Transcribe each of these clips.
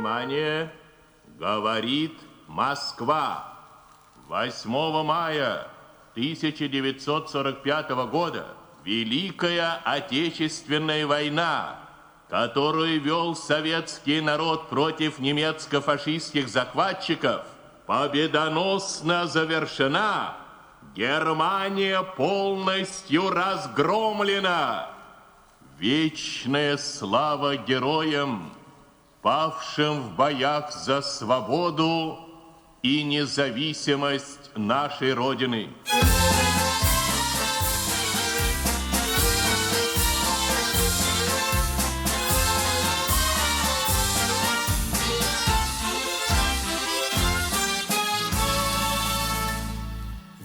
Внимание! Говорит Москва. 8 мая 1945 года Великая Отечественная война, которую вел советский народ против немецко-фашистских захватчиков, победоносно завершена. Германия полностью разгромлена. Вечная слава героям, павшим в боях за свободу и независимость нашей Родины.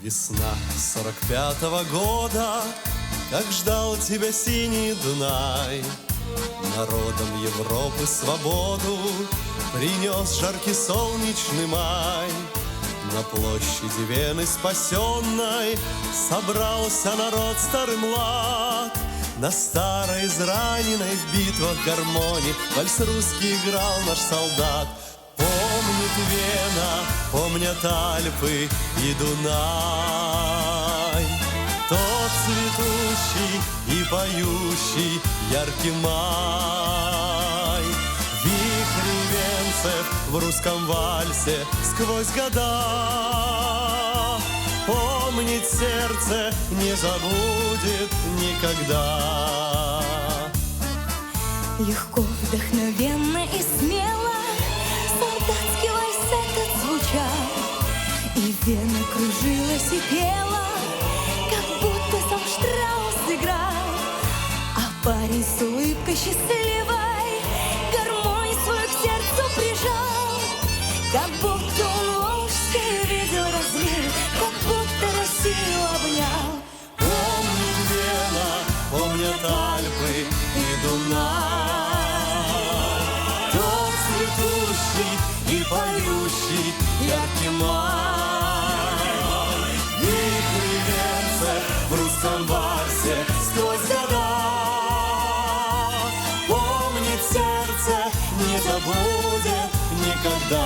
Весна 45-го года, как ждал тебя синий Дунай, народам Европы свободу принес жаркий солнечный май. На площади Вены спасенной собрался народ старый млад. На старой израненной в битвах гармонии вальс русский играл наш солдат. Помнит Вена, помнят Альпы и Дунай, тот цветущий и поющий яркий май. Вихри венцев в русском вальсе сквозь года. Помнит сердце, не забудет никогда. Легко, вдохновенно и смело солдатский вальс этот звучал, и Вена кружилась и пела, как будто сам Штраус играл. А парень с улыбкой счастливой гармонь свою к сердцу прижал, как будто он Волжский видел разлив, как будто Россию обнял. Помнит Вена, помнят Альпы и Дунай, тот цветущий и поющий яркий май. Вихри венцев в русском вальсе сквозь года. Помнит сердце, не забудет никогда.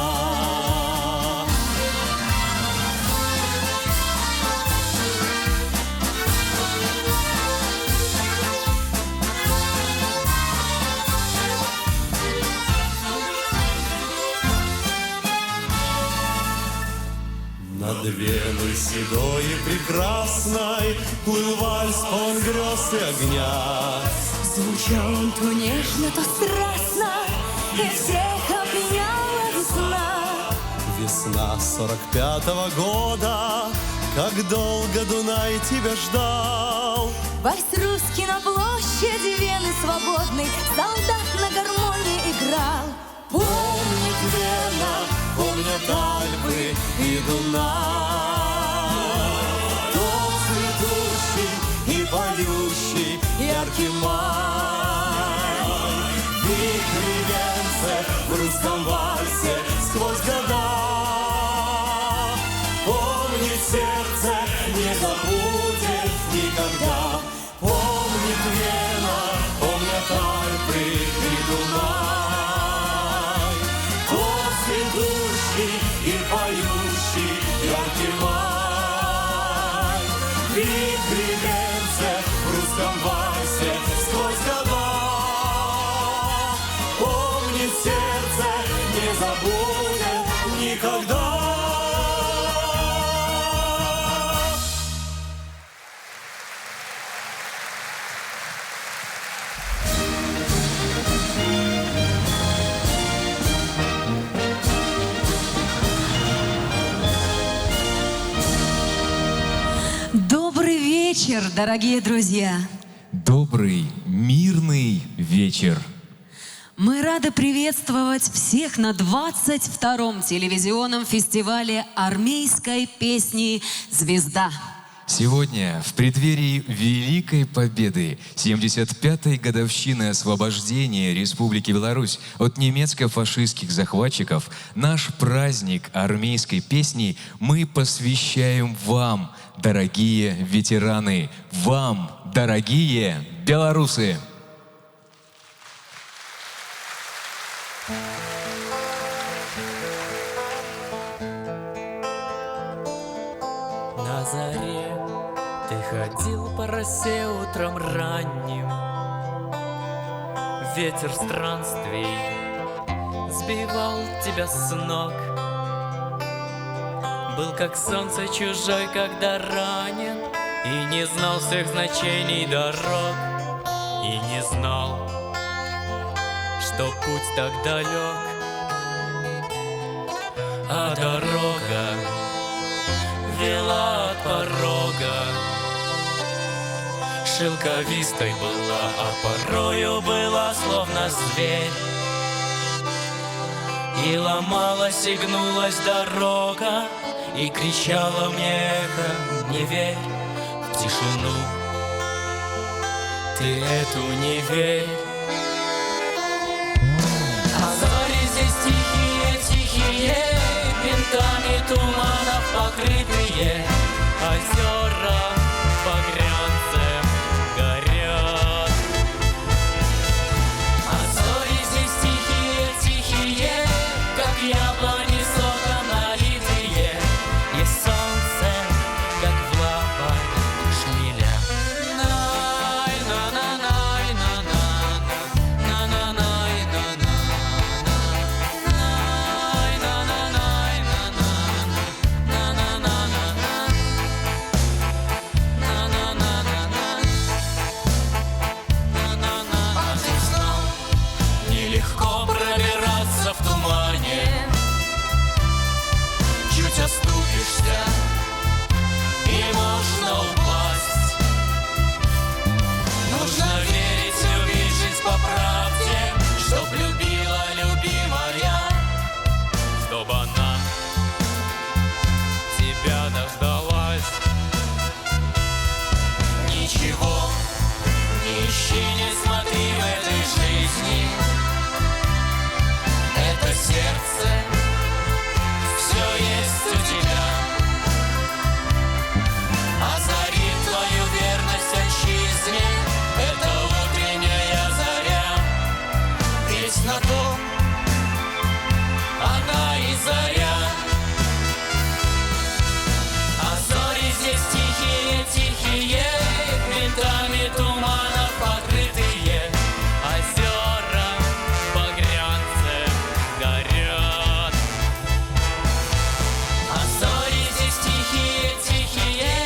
Над Веной седой и прекрасной плыл вальс полн грез и огня. Звучал он то нежно, то страстно, и всех опьяняла весна. Весна 45-го года, как долго Дунай тебя ждал. Вальс русский на площади Вены свободный солдат на гармонии играл. Помнит Вена, помнят Альпы и Дунай, тот цветущий и поющий яркий май. Вихри венцев в русском вальсе сквозь года. Помнит сердце, не забудет никогда. Помнит Вена, помнят Альпы и Дунай, тот цветущий и поющий яркий май. Вихри венцев в русском вальсе сквозь года. Помнит сердце, не забудет никогда. Добрый вечер, дорогие друзья! Добрый, мирный вечер! Мы рады приветствовать всех на 22-м телевизионном фестивале армейской песни «Звезда». Сегодня, в преддверии Великой Победы, 75-й годовщины освобождения Республики Беларусь от немецко-фашистских захватчиков, наш праздник армейской песни мы посвящаем вам, дорогие ветераны, вам, дорогие белорусы! росе утром ранним ветер странствий сбивал тебя с ног. Был как солнце чужой, когда ранен, и не знал всех значений дорог, и не знал, что путь так далек. А дорога вела от порога, шелковистой была, а порою была словно зверь. И ломалась, и гнулась дорога, и кричала мне эхо: не верь в тишину, ты эту не верь. А зори здесь тихие, тихие, винтами туманов покрытые, озера багрянцем горят. А зори здесь тихие, тихие, как яблони соком налитые, и солнце, как в лапах шмеля. Нелегко пробираться в тумане, чуть оступишься, и можно упасть. Нужно верить, любить, жить по правде, чтоб любила любимая, чтоб она тебя дождалась. Ничего не ищи, не смотри в этой жизни, это сердце все есть у тебя. Озарит твою верность отчизне, это утренняя заря. Ведь на том она и заря. А зори здесь тихие, тихие, винтами туманов покрытые, озера багрянцем горят. А зори здесь тихие, тихие,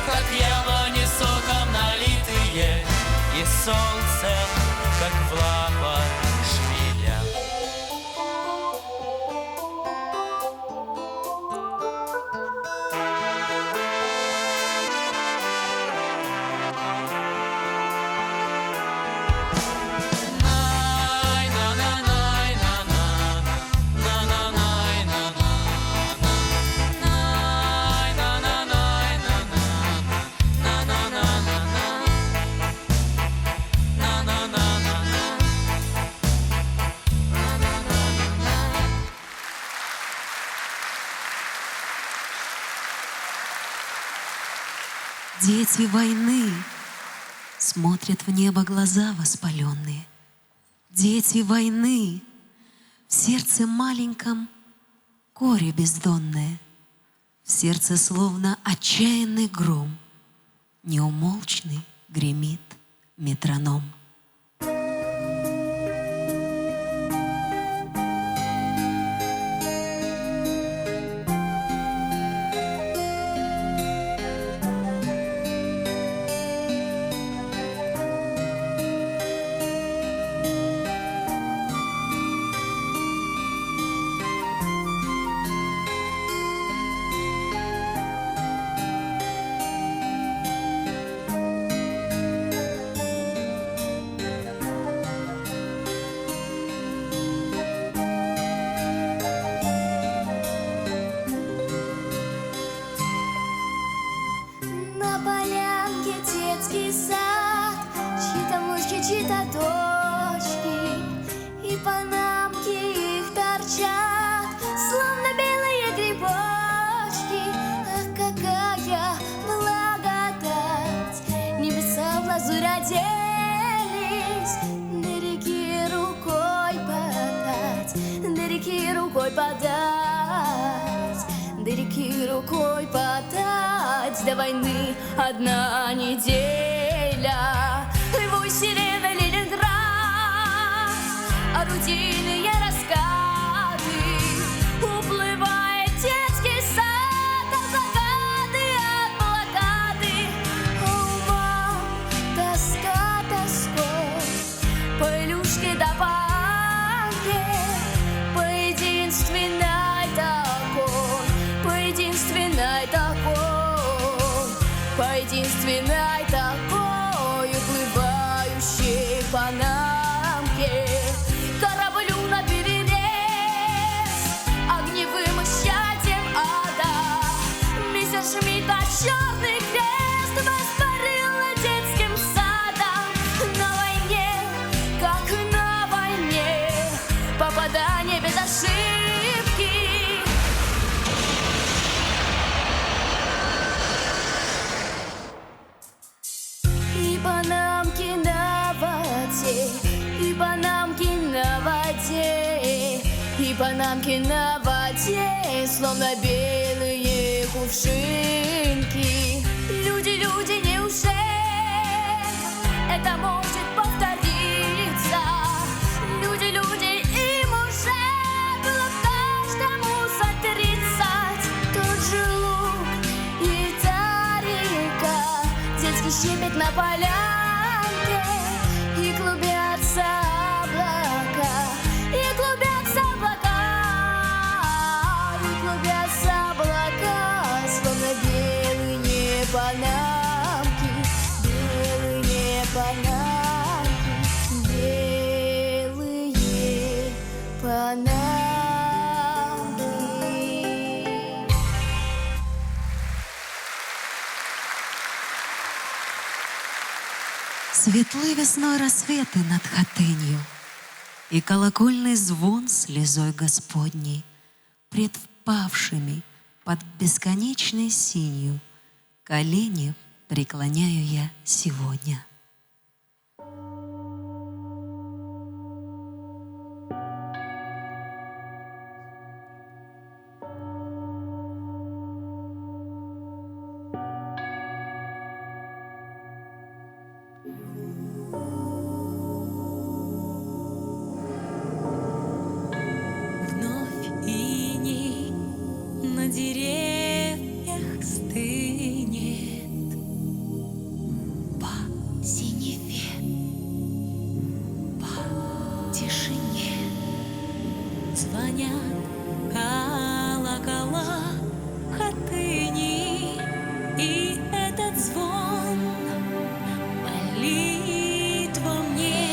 как яблони соком налитые, и солнце, как в лапах шмеля. Дети войны смотрят в небо глаза воспаленные. Дети войны, в сердце маленьком горе бездонное, в сердце словно отчаянный гром, неумолчный гремит метроном. На полянке детский сад, чьи-то мышки, чьи-то дочки, и панамки их торчат, словно белые грибочки. Ах, какая благодать! Небеса в лазурь оделись, до реки рукой подать, до реки рукой подать, до Америки рукой подать. До войны 1 неделя. Рву сирена Ленинград, орудийные раскаты. Уплывает детский сад от закаты, от блокады. Ума тоска тоской, по Илюшке до Панке, по единственной такой, по единственной такой, по единственной такой, уплывающей панамке. Кораблю на перерез, огневым исчадьем ада. Мистер Шмидт, черный крест воспарил над детским садом. На войне, как на войне, попадание без ошибки. И панамки на воде, и панамки на воде, и панамки на воде, словно белые кувшинки. Люди, люди, неужели это может повториться? Люди, люди, им уже было каждому за 30. Тот же лук и та река, детский щебет на полянке, и клубятся облака, и клубятся облака, и клубятся облака, словно белые панамки, белые панамки, белые панамки. Светлы весной рассветы над Хатынью, и колокольный звон слезой Господней пред впавшими под бесконечной синью колени преклоняю я сегодня. Вновь иней на деревьях стынет, по синеве, по тишине звонят колокола Хатыни, и этот звон молитва мне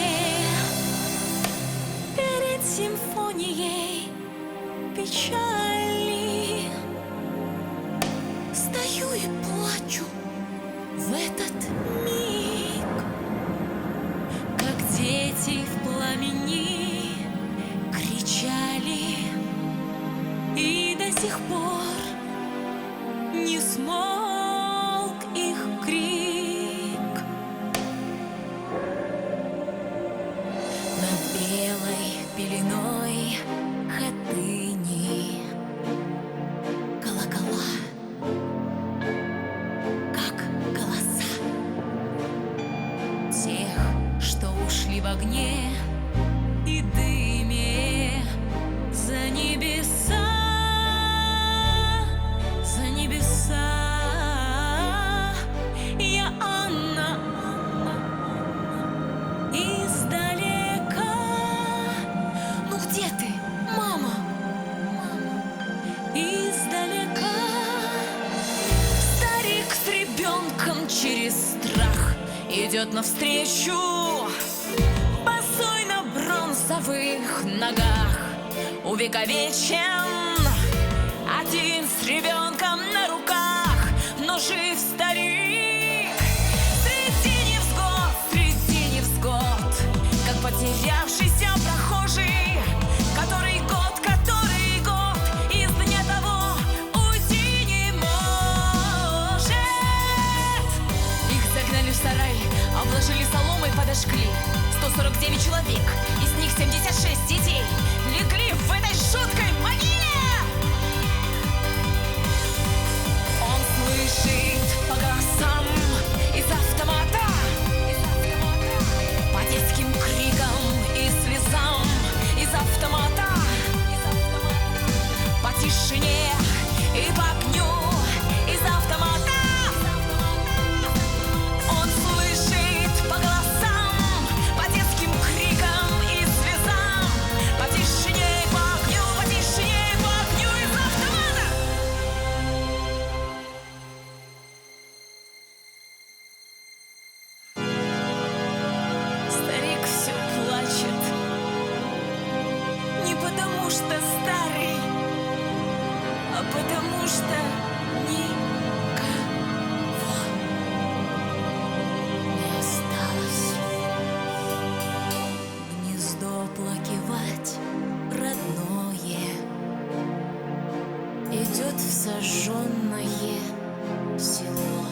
перед симфонией печали. Стою и плачу в этот миг, как дети в пламени кричали, и до сих пор не смолк их крик. Над белой пеленой Хатыни колокола, как голоса тех, что ушли в огне и дыме за небеса, за небеса. Я Анна издалека. Ну где ты, мама? Издалека старик с ребенком через страх идет навстречу, босой на бронзовых ногах увековечен. Один с ребенком на руках, но жив старик. Среди невзгод, как потерявшийся прохожий, который год из дня того уйти не может. Их загнали в сарай, обложили соломой, подожгли. 149 человек, из них 76 детей легли в этой жуткой могиле. слышит по голосам из автомата, по детским крикам и слезам из автомата, по тишине и по огню из автомата. Он слышит по голосам, по детским крикам и слезам, по тишине и по огню, по тишине и по огню из автомата. Старик все плачет, не потому что старый, а потому что никого не осталось. Гнездо плакивать родное идет в сожженное село.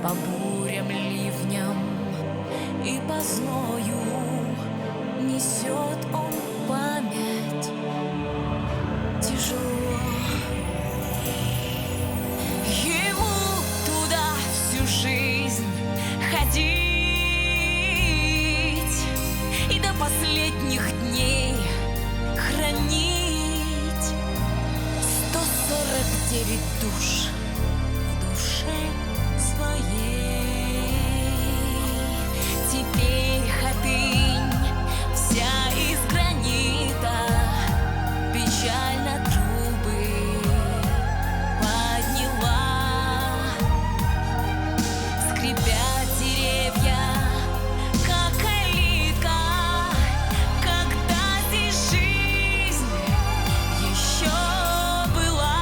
По бурям, ливням и по зною несет он память тяжело. Ему туда всю жизнь ходить и до последних дней хранить 149 душ в душе своей. Теперь Хатынь вся из гранита печально трубы подняла, скрипят деревья, как калитка, когда здесь жизнь еще была.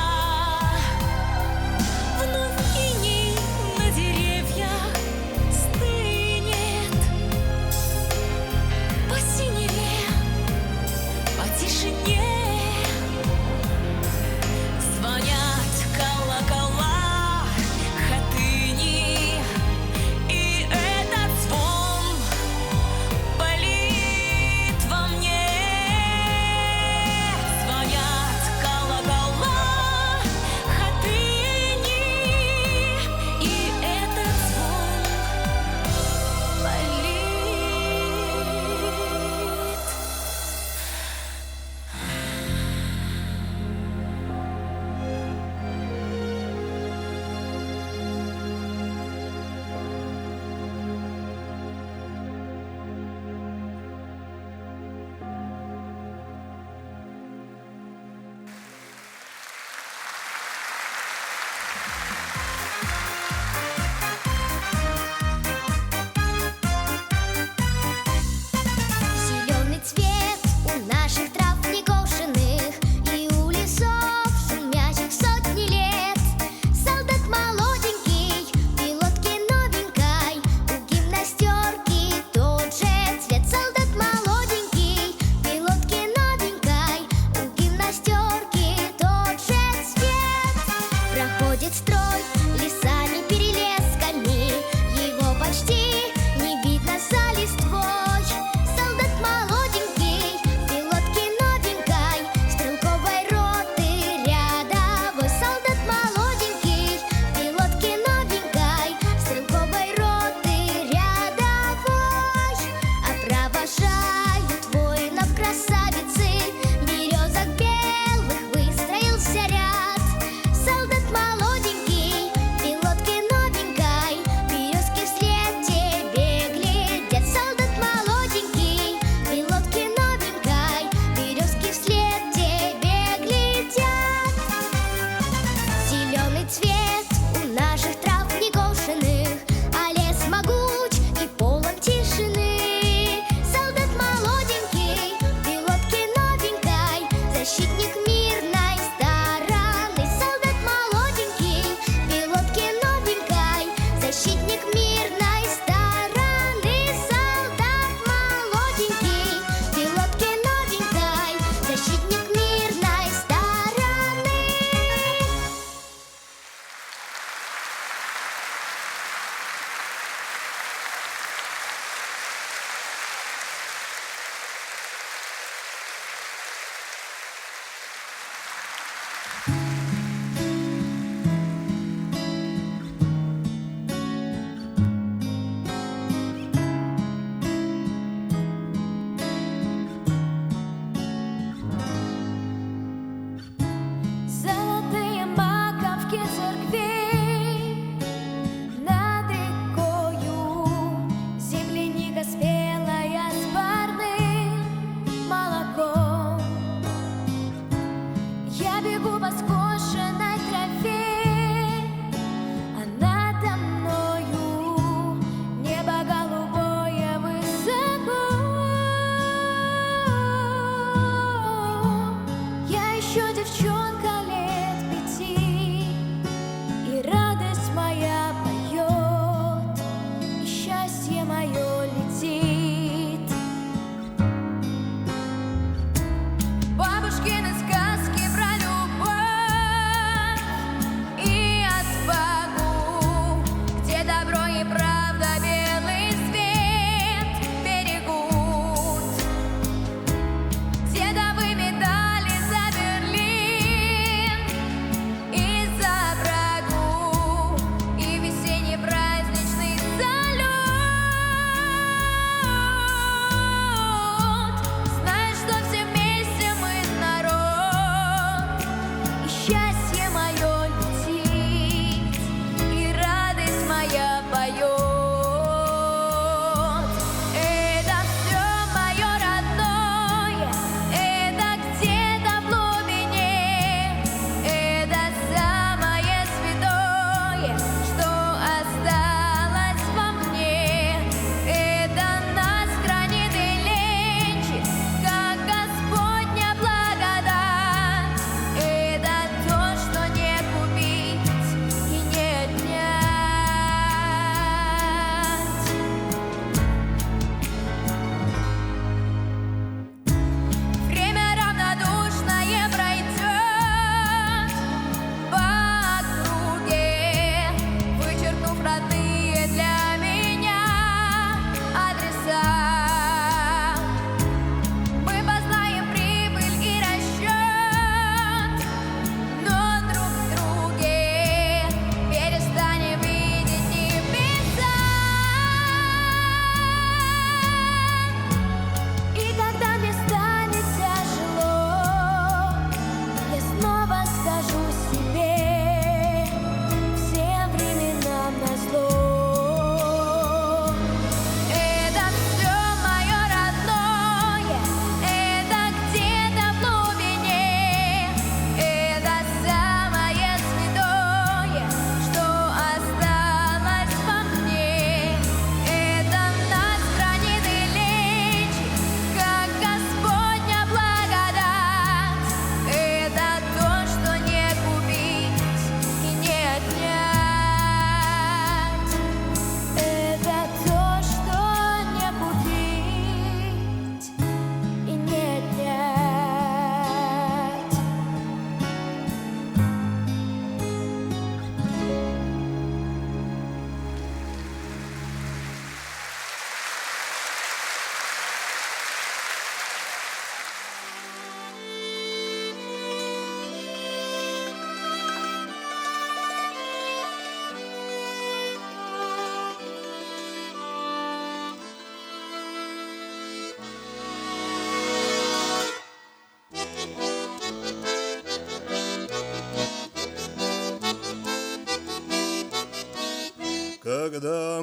Вновь иней на деревьях стынет, по синеве, по тишине звонят колокола Хатыни, и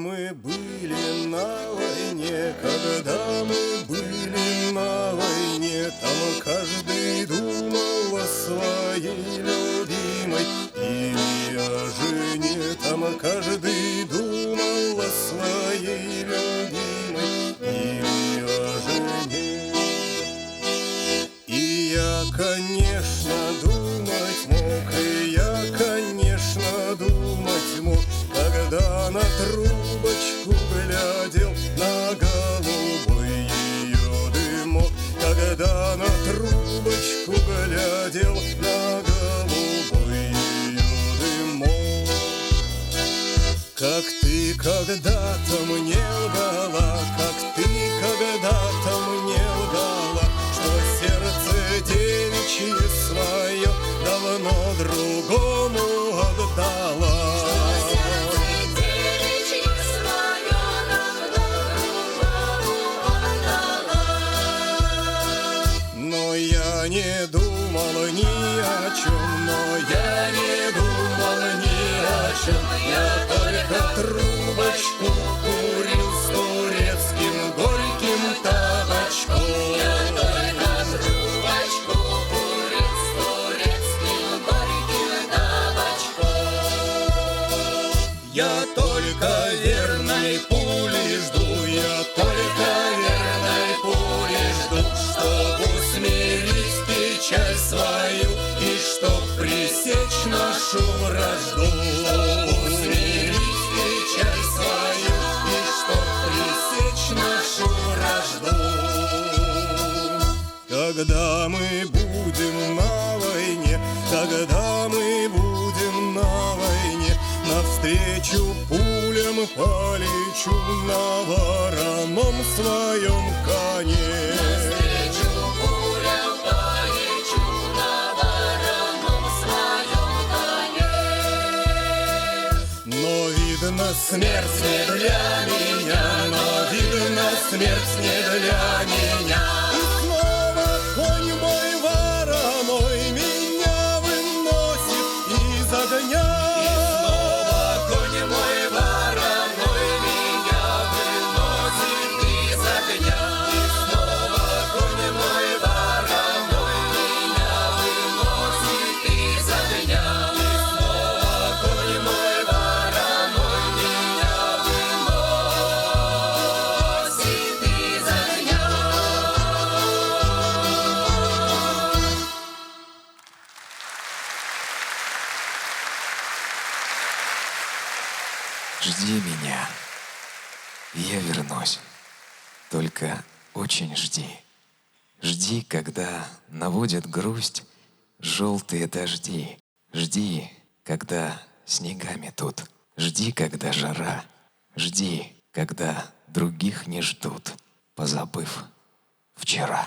мы были на войне, когда мы были на войне, там каждый думал о своей любимой или о жене, там каждый думал о своей любимой или о жене. И я, конечно, думать мог, и я, конечно, думать мог, когда на трубочку глядел, на голубой ее дымок, когда на трубочку глядел, на голубой ее дымок. Как ты когда-то мне лгала, как ты когда-то мне лгала, что сердце девичье свое давно другому отдала. Но я не думал ни о чем, но я не думал ни о чем. Я только трубочку курил с турецким горьким табачком. Я только трубочку курил с турецким горьким табачком. Я только верной пули жду, я только верной пули жду, чтоб усмирить печаль свою и чтоб пресечь нашу вражду. Чтоб усмирить печаль свою и чтоб пресечь нашу вражду. Когда мы будем на войне, когда мы будем на войне, навстречу пулям полечу на вороном своем коне. Навстречу пулям полечу на вороном своем коне. Но видно, смерть не для меня, но видно, смерть не для меня. И снова конь мой вороной меня выносит из огня. Жди меня, я вернусь, только очень жди. Жди, когда наводят грусть желтые дожди. Жди, когда снега метут. Жди, когда жара. Жди, когда других не ждут, позабыв вчера.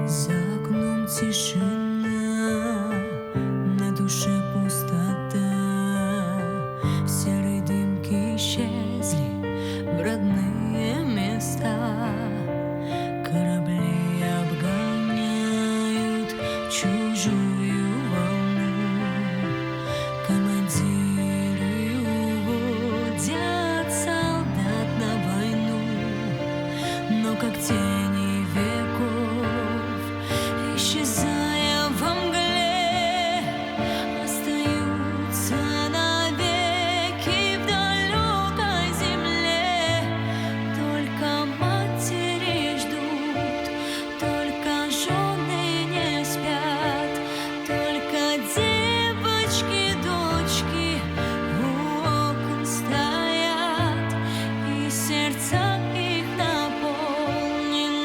За окном тишина, на душе пустота. Серые дымки исчезли в родные места. Корабли обгоняют чужую волну. Командиры уводят солдат на войну. Но как тени веков, исчезая во мгле, остаются навеки в далекой земле. Только матери ждут, только жены не спят, только девочки, дочки у окон стоят, и сердца их наполнены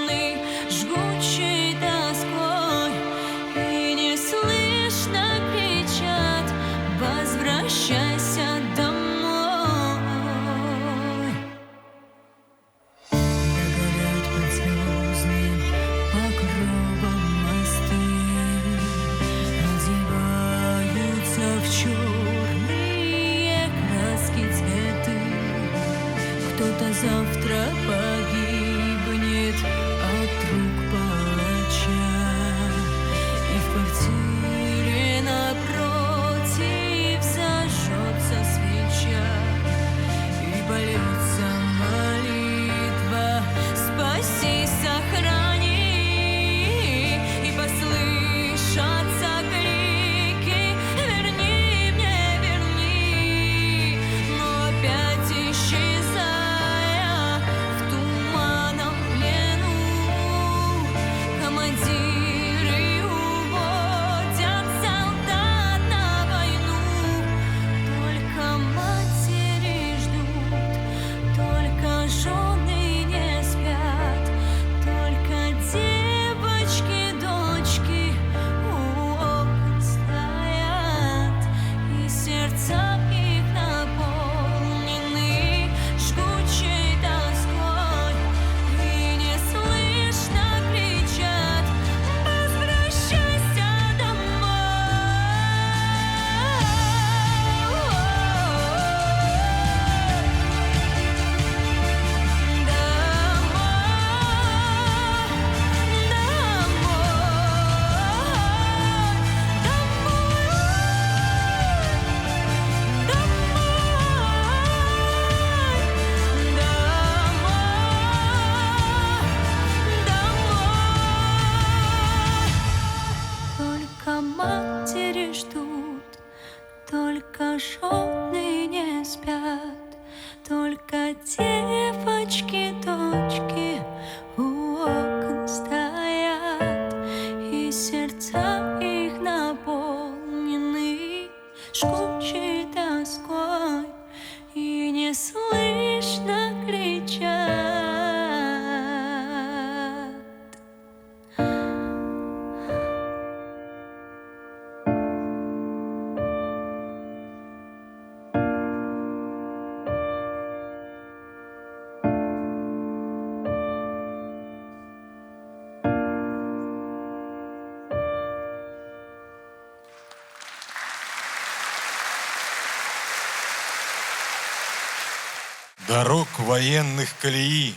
Дорог военных колеи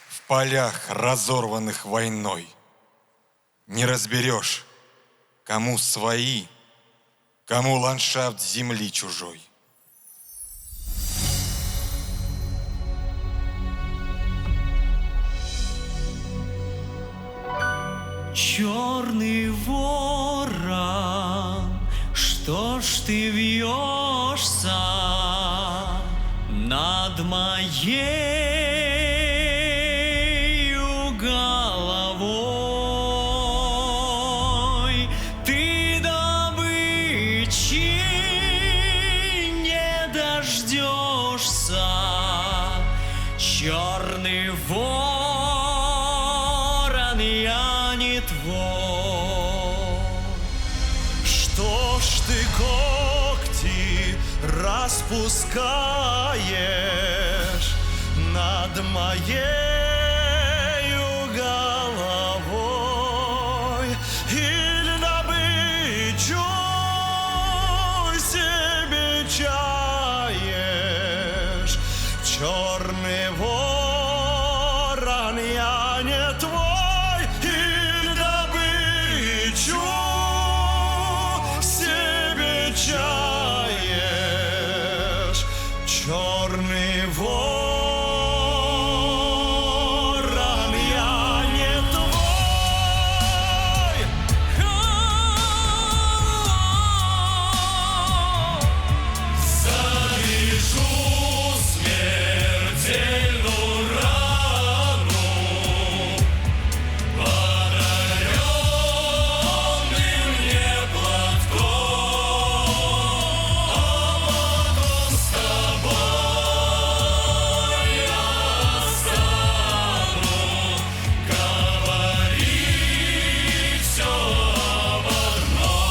в полях, разорванных войной. Не разберешь, кому свои, кому ландшафт земли чужой. Черный ворон, что ж ты вьешься над моей головой? Ты добычи не дождешься, черный ворон, я не твой. Что ж ты когти распускаешь над моей головой? Или добычу себе чаешь? Черный ворон, я не твой. Или добычу себе чаешь? Черный ворон, я не твой. Завяжу смертельную рану подаренным мне платком, а потом с тобой я стану говорить все об одном.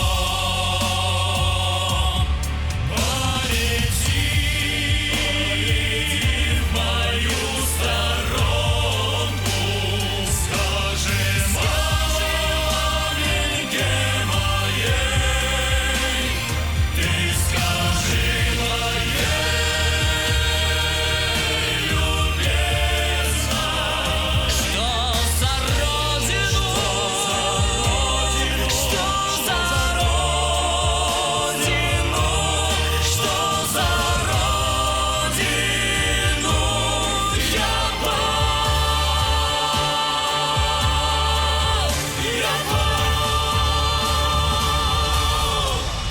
Полети в мою сторонку, скажи маменьке моей, ты скажи моей любезной, что за родину, что за родину, что за родину я пал.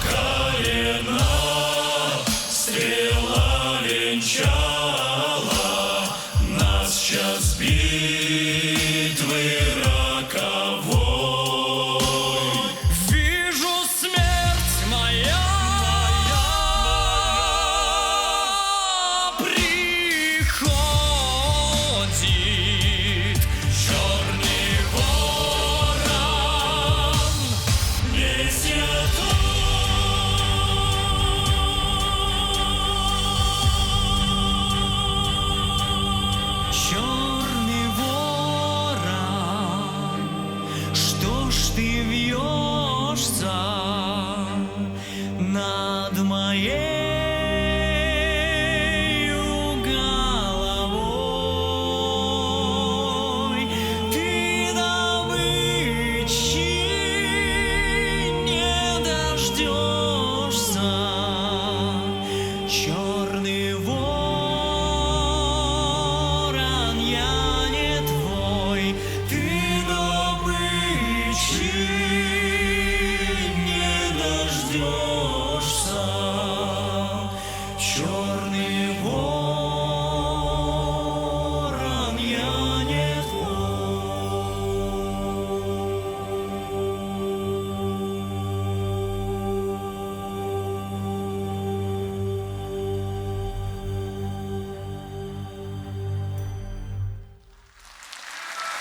Колено стрела венчала нас час битвы роковой. Вижу смерть моя приходит. Черный ворон несет черный ворон, что ж ты вьешься над моей головой? Ты добычи не дождешься, черный ворон, я не твой. Ты добычи не дождешься, черный ворон, я не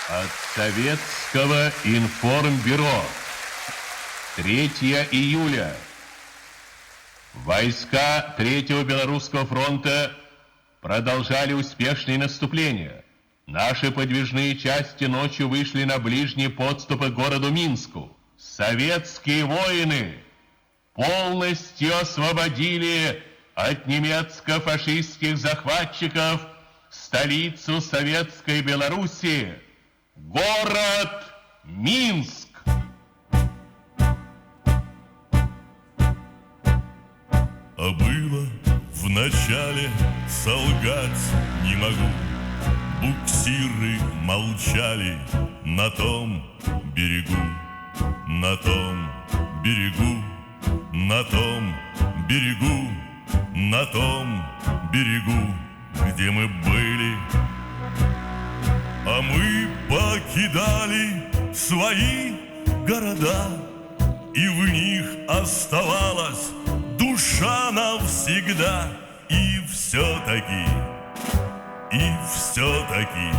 От Советского информбюро. 3 июля. Войска Третьего Белорусского фронта продолжали успешные наступления. Наши подвижные части ночью вышли на ближние подступы к городу Минску. Советские воины полностью освободили от немецко-фашистских захватчиков столицу Советской Беларуси, город Минск. А было в начале, солгать не могу. Буксиры молчали на том берегу, на том берегу, на том берегу, на том берегу, где мы были. А мы покидали свои города, и в них оставалась душа навсегда. И все-таки, и все-таки,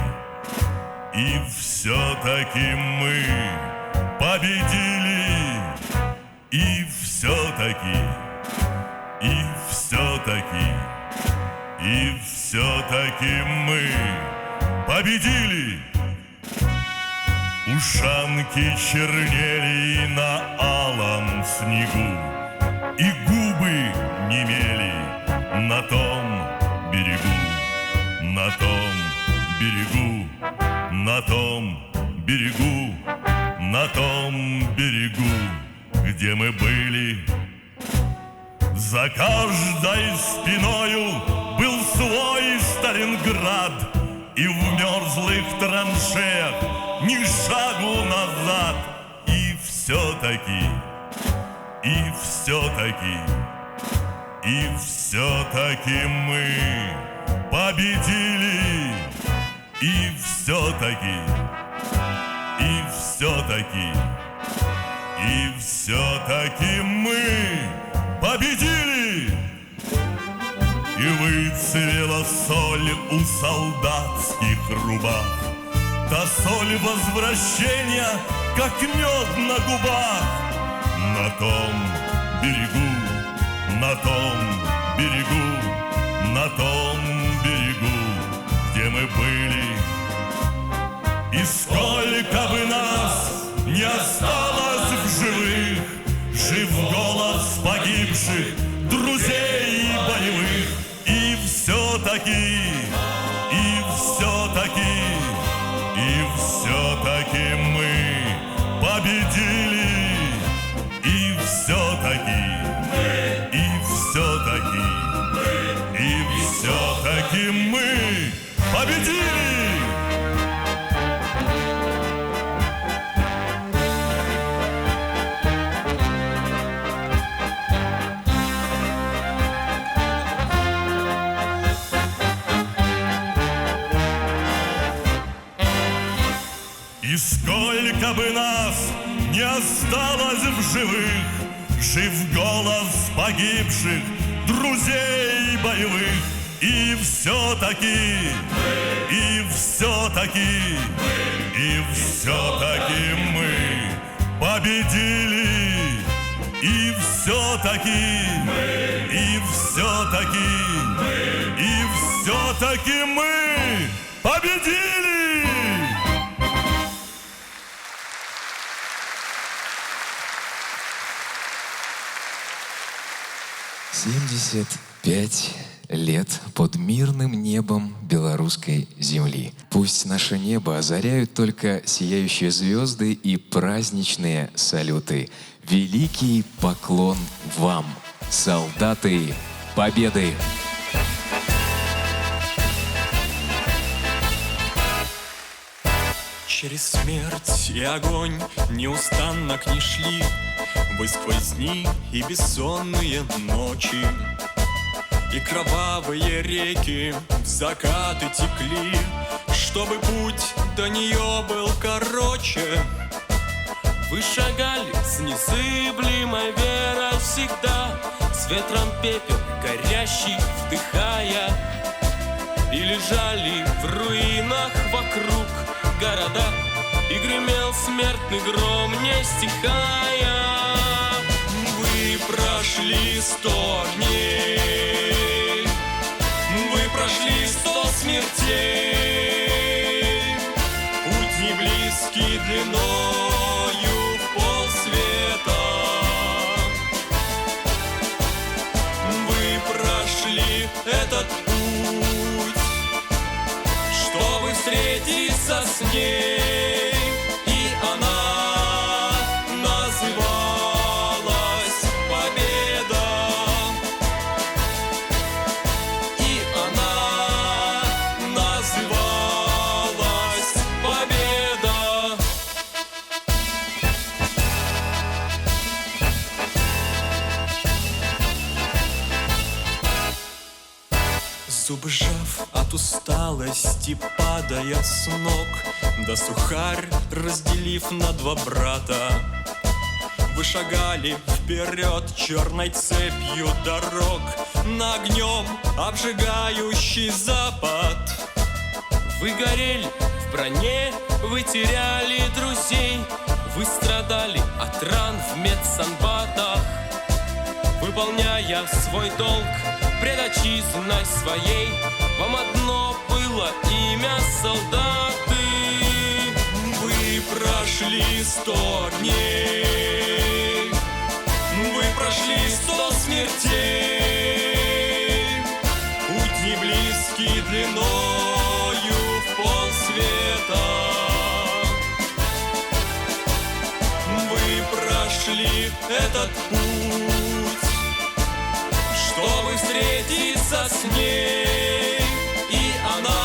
и все-таки мы победили. И все-таки, и все-таки, и все-таки мы победили. Ушанки чернели на алом снегу, и губы немели на том берегу, на том берегу, на том берегу, на том берегу, где мы были. За каждой спиною был свой Сталинград, и в мерзлых траншеях ни шагу назад. И все-таки, и все-таки, и все-таки мы победили. И все-таки, и все-таки, и все-таки мы победили. И выцвела соль у солдатских рубах, та соль возвращения, как мед на губах. На том берегу, на том берегу, на том берегу, где мы были. И сколько бы нас не осталось в живых, жив голос погибших друзей боевых. И все-таки, и все-таки, и все-таки мы победили. И все-таки, и все-таки, и все-таки мы победили. И сколько бы нас не осталось в живых, жив голос погибших друзей боевых. И все-таки, и все-таки, и все-таки мы победили. И все-таки, и все-таки, и все-таки мы победили. 75 лет под мирным небом белорусской земли. Пусть наше небо озаряют только сияющие звезды и праздничные салюты. Великий поклон вам, солдаты Победы! Через смерть и огонь неустанно к ней шли вы сквозь дни и бессонные ночи. И кровавые реки в закаты текли, чтобы путь до нее был короче. Вы шагали с незыблемой верой всегда, с ветром пепел горящий вдыхая, и лежали в руинах вокруг города, и гремел смертный гром, не стихая. Вы прошли 100 дней, вы прошли 100 смертей, путь не близкий длиною в полсвета. Вы прошли этот путь, встретиться с ней, и она называлась Победа. И она называлась Победа. Зубы сжав от усталости, падая с ног, да сухарь разделив на два брата, вы шагали вперед черной цепью дорог на огнем обжигающий запад. Вы горели в броне, вы теряли друзей, вы страдали от ран в медсанбатах, выполняя свой долг пред отчизной своей. Вам одно было имя солдаты. Вы прошли 100 дней, вы прошли 100 смертей, путь не близкий длиною в полсвета. Вы прошли этот путь, чтобы встретиться с ней, и она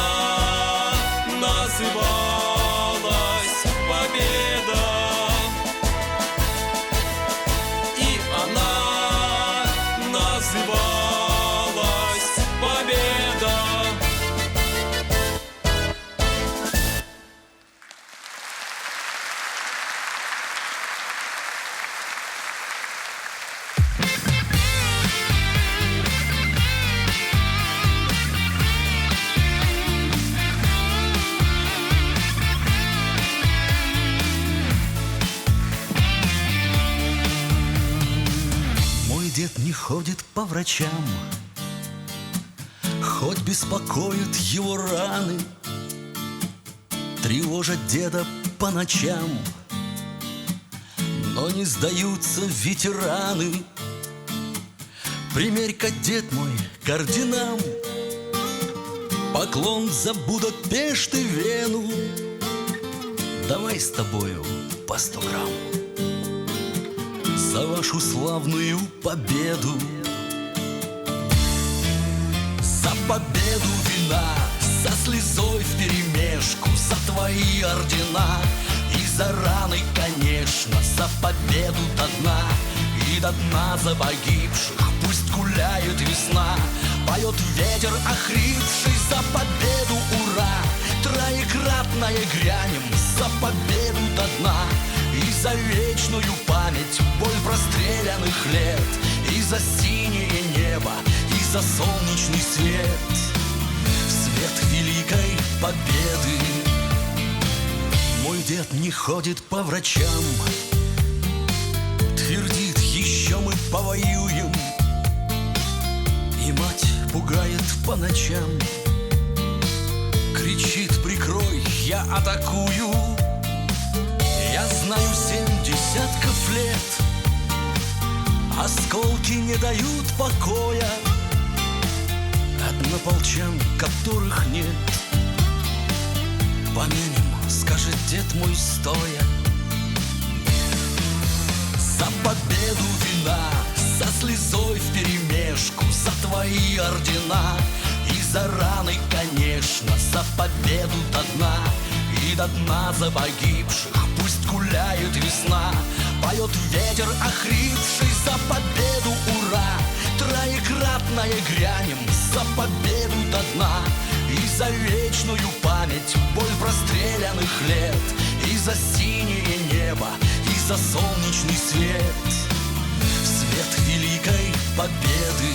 называлась Победа. И она называлась Победа. Дед не ходит по врачам, хоть беспокоят его раны, тревожат деда по ночам, но не сдаются ветераны. Примерь-ка, дед мой, к орденам поклон за Будапешт и Вену. Давай с тобою по 100 грамм за вашу славную победу. За победу вина, со слезой вперемешку, за твои ордена и за раны, конечно, за победу до дна и до дна за погибших. Пусть гуляет весна, поет ветер охрипший. За победу ура, троекратное грянем, за победу до дна и за вечную память, боль простреленных лет, и за синее небо, и за солнечный свет, в свет великой победы. Мой дед не ходит по врачам, твердит, еще мы повоюем, и мать пугает по ночам, кричит: прикрой, я атакую. Я знаю 7 десятков лет, осколки не дают покоя, однополчан, которых нет. Помянем, скажет дед мой стоя. За победу вина, со слезой вперемешку, за твои ордена и за раны, конечно, за победу до дна и до дна за погибших. Пусть гуляет весна, поет ветер охрипший. За победу ура, троекратное грянем, за победу до дна и за вечную память, боль простреленных лет, и за синее небо, и за солнечный свет, в свет великой победы.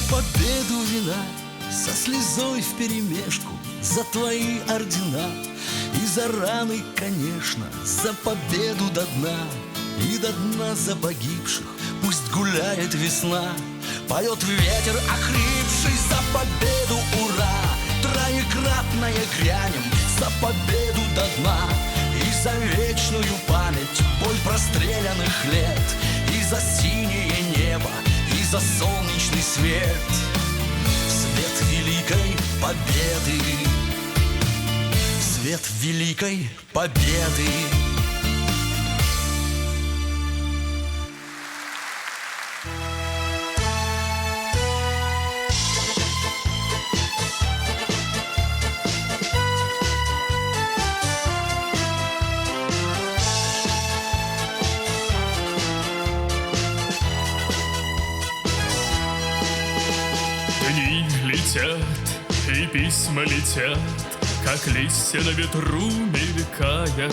Победу вина, со слезой вперемешку, за твои ордена и за раны, конечно, за победу до дна и до дна за погибших. Пусть гуляет весна, Поет ветер, охрипший, за победу, ура! Троекратное грянем за победу до дна. И за вечную память, боль простреленных лет, и за синее небо, и за солнечный свет. Свет великой победы, свет великой победы. Дни летят, и письма летят, как листья на ветру мелькая.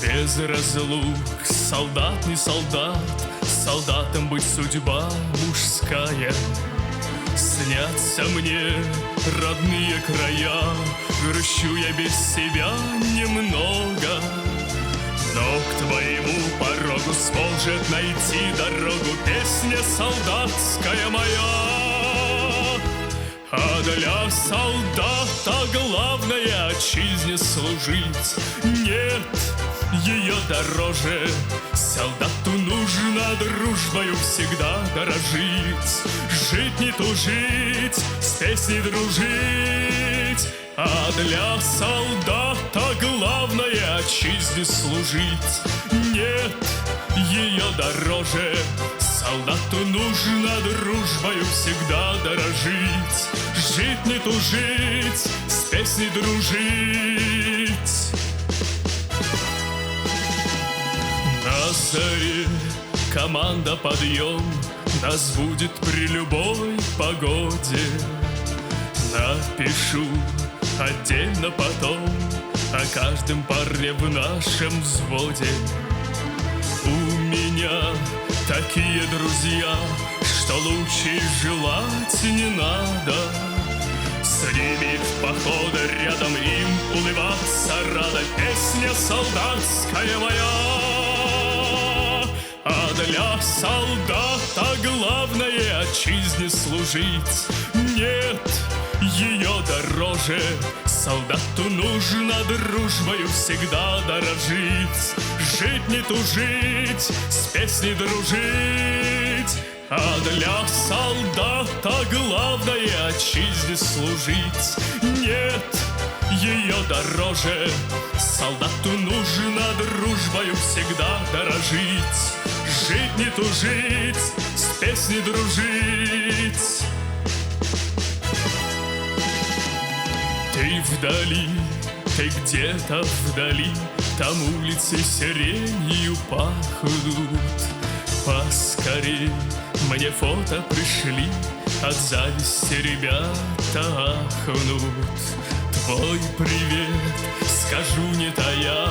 Без разлук, солдат не солдат, солдатом быть судьба мужская. Снятся мне родные края, грущу я без себя немного. Но к твоему порогу сможет найти дорогу песня солдатская моя. А для солдата главное отчизне служить. Нет ее дороже. Солдату нужно дружбою всегда дорожить. Жить не тужить, с песней дружить. А для солдата главное отчизне служить. Нет ее дороже. Солдату нужно дружбою всегда дорожить. Жить не тужить, с песней дружить. На заре команда подъем нас будет при любой погоде. Напишу отдельно потом о каждом парне в нашем взводе. У меня такие друзья, что лучше желать не надо. С ними в походы рядом им улыбаться рада. Песня солдатская моя. А для солдата главное отчизне служить. Нет ее дороже. Солдату нужно дружбою всегда дорожить. Жить не тужить, с песней дружить. А для солдата главное отчизне служить. Нет ее дороже. Солдату нужно дружбою всегда дорожить. Жить не тужить, с песней дружить. Ты вдали, ты где-то вдали, там улицы сиренью пахнут. Поскорей мне фото пришли, от зависти ребята ахнут. Твой привет, скажу не тая,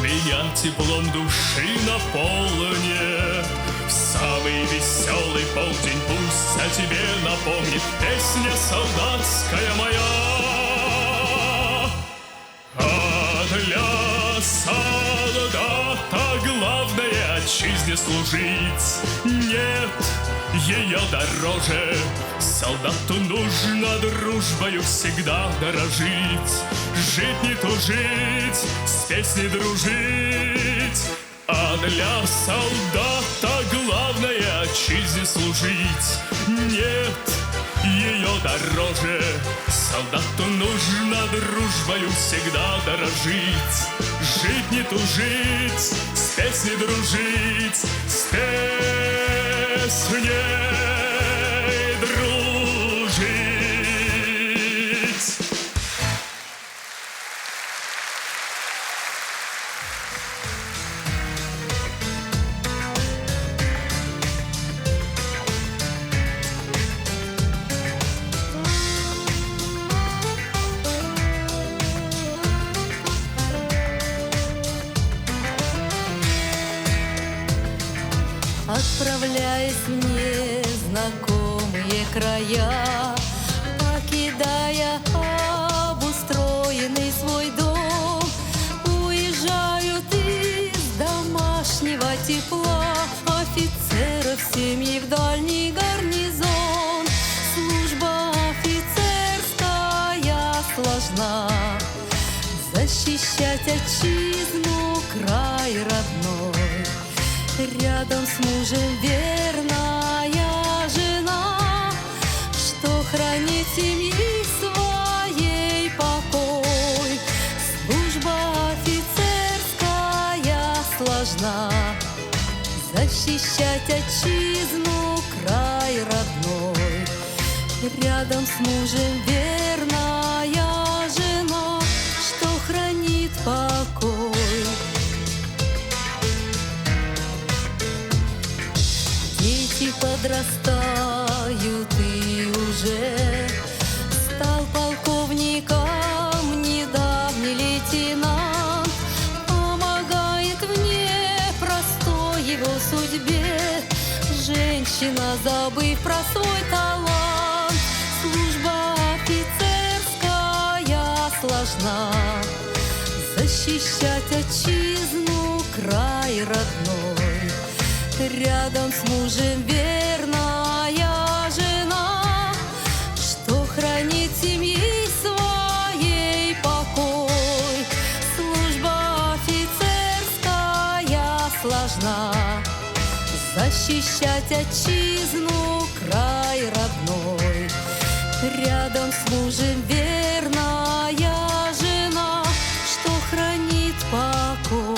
меня теплом души наполнит. В самый веселый полдень пусть о тебе напомнит песня солдатская моя. А для солдата главное отчизне служить. Нет ее дороже. Солдату нужно дружбою всегда дорожить. Жить не тужить, с песней дружить. А для солдата главное отчизне служить. Нет ее дороже. Солдату нужно дружбою всегда дорожить. Жить не тужить, с песней дружить. С песней дружить. Отправляясь в незнакомые края, покидая обустроенный свой дом, уезжают из домашнего тепла офицеров семьи в дальний город. защищать отчизну, край родной. Рядом с мужем верная жена, что хранит семьи своей покой. Служба офицерская сложна, защищать отчизну, край родной. Рядом с мужем верная жена, что хранит покой. Дети подрастают и уже стал полковником недавний лейтенант. Помогает в непростой его судьбе женщина, забыв про свой талант. Служба офицерская сложна, защищать отчизну, край родной. Рядом с мужем верная жена, что хранит семьи своей покой. Служба офицерская сложна, защищать отчизну, край родной. Рядом с мужем верная жена, что хранит покой.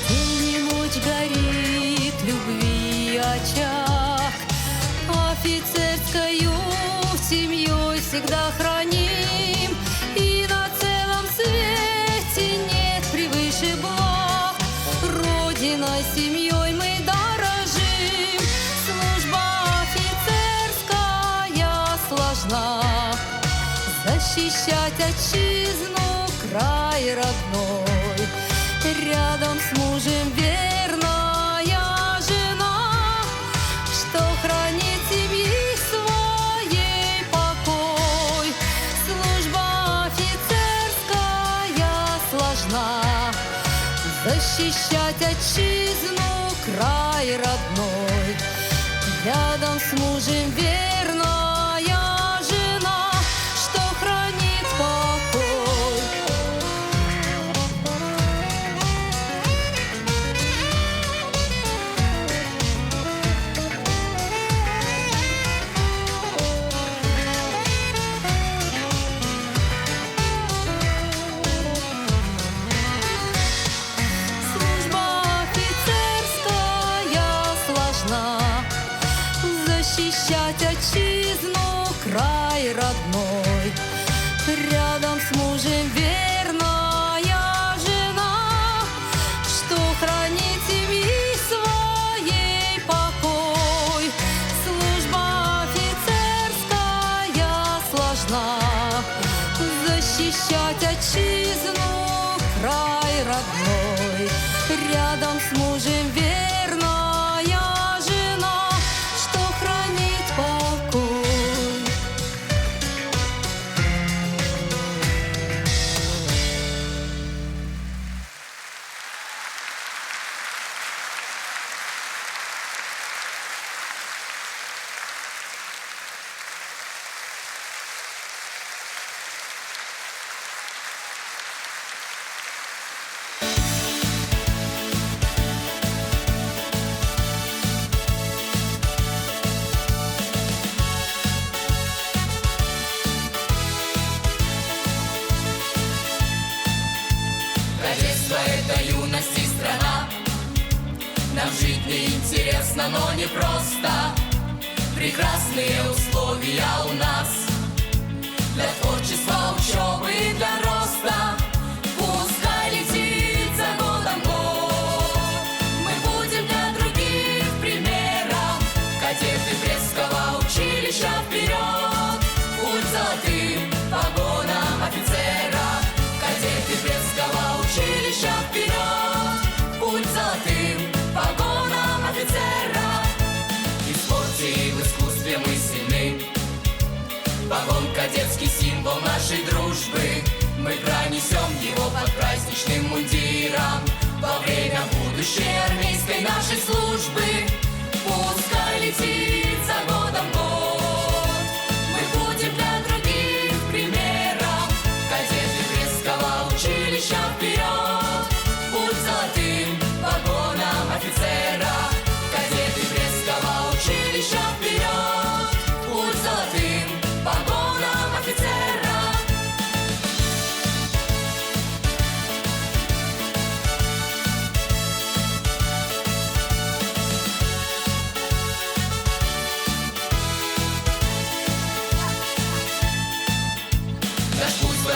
День и ночь горит любви очаг, офицерскою семьей всегда храним. И на целом свете нет превыше благ, Родиной, семьей мы дорожим. Служба офицерская сложна, защищать отчизну, край родной. Рядом с мужем верная жена, что хранит семьи своей покой. Служба офицерская сложна, защищать отчизну, край родной. Рядом с мужем верная жена, что хранит покой. Служба офицерская сложна, защищать отчизну, край родной. Рядом с мужем верная жена, что хранит семьи своей покой. Служба офицерская сложна, защищать отчизну, край родной. Рядом с мужем верная жена, что хранит покой. Кадетство — это юность и страна. Нам жить неинтересно, но не просто. Прекрасные условия у нас для творчества, учебы и для роста. Пускай летит за годом год, мы будем для других примером. Кадеты Брестского училища вперед, путь золотым погонам офицера. Кадеты Брестского училища вперед, путь золотым погонам офицера. И в спорте, и в искусстве мы сильны. Погон — кадетский символ нашей дружбы. Мы пронесем его под праздничным мундиром во время будущей армейской нашей службы. Пускай летит за годом год, мы будем для других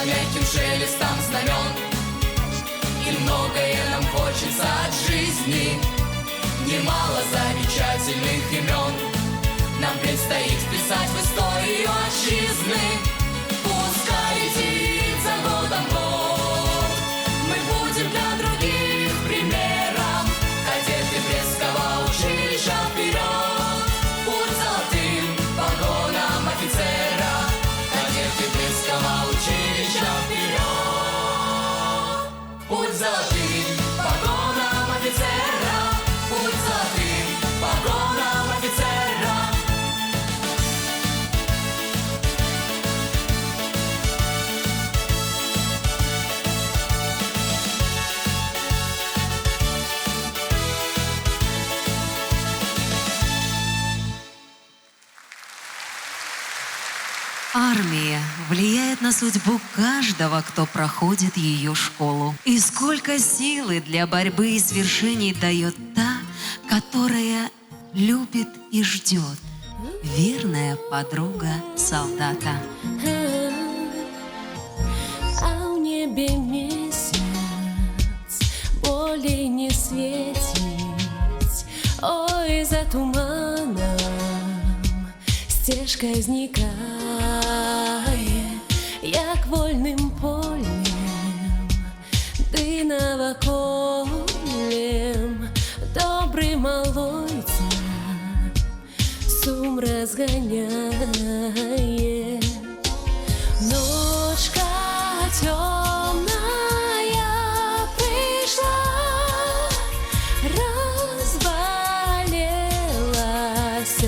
за мягким шелестом знамен. И многое нам хочется от жизни, немало замечательных имен нам предстоит вписать в историю отчизны. Пускай летит за годом год, мы будем для других примером. Кадеты Брестского училища вперед, путь золотым погонам офицера. Кадеты Брестского училища вперед, путь золотым погонам офицера. Путь золотым погонам офицера. Армия влияет на судьбу каждого, кто проходит ее школу. И сколько силы для борьбы и свершений дает та, которая любит и ждет, верная подруга солдата. А в небе месяц более не светить. Ой, за туманом стежка зникає, як вольним полем, ти навоколем, добрий малойця, сум разгоняє. Ночка темная пришла, разболелась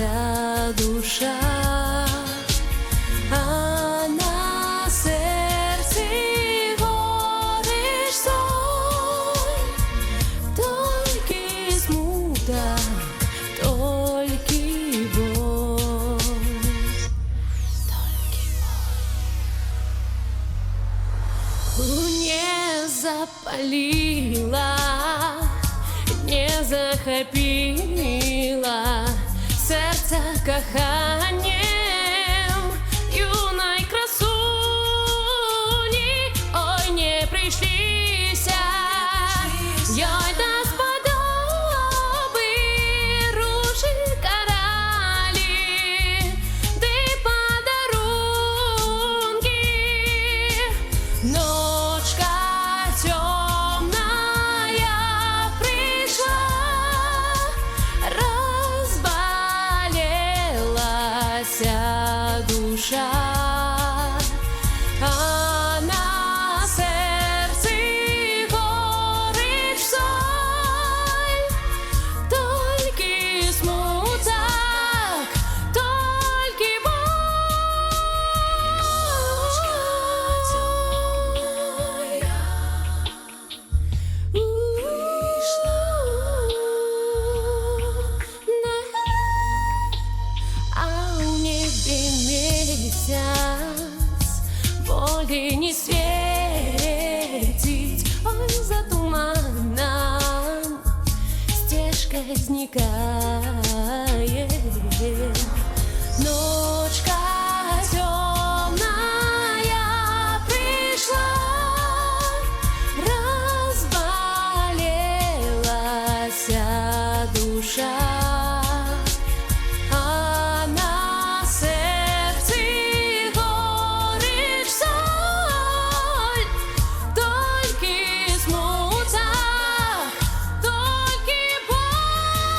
душа, а на сердце горечь соль, только смута, только боль. Не запалила, не захопила сердце коханием юной красуни. Ой, не пришлися, ей да сподоби ружі каралі, ды подарунки. Ночка темная пришла, разболелась душа, а на сердце горечь соль, только смуток, только а в небе месяц более не светить. Ой, за туманом стежка зникает. Ночка темная пришла, разболелась душа, а на сердце горечь соль, только смуток, только боль.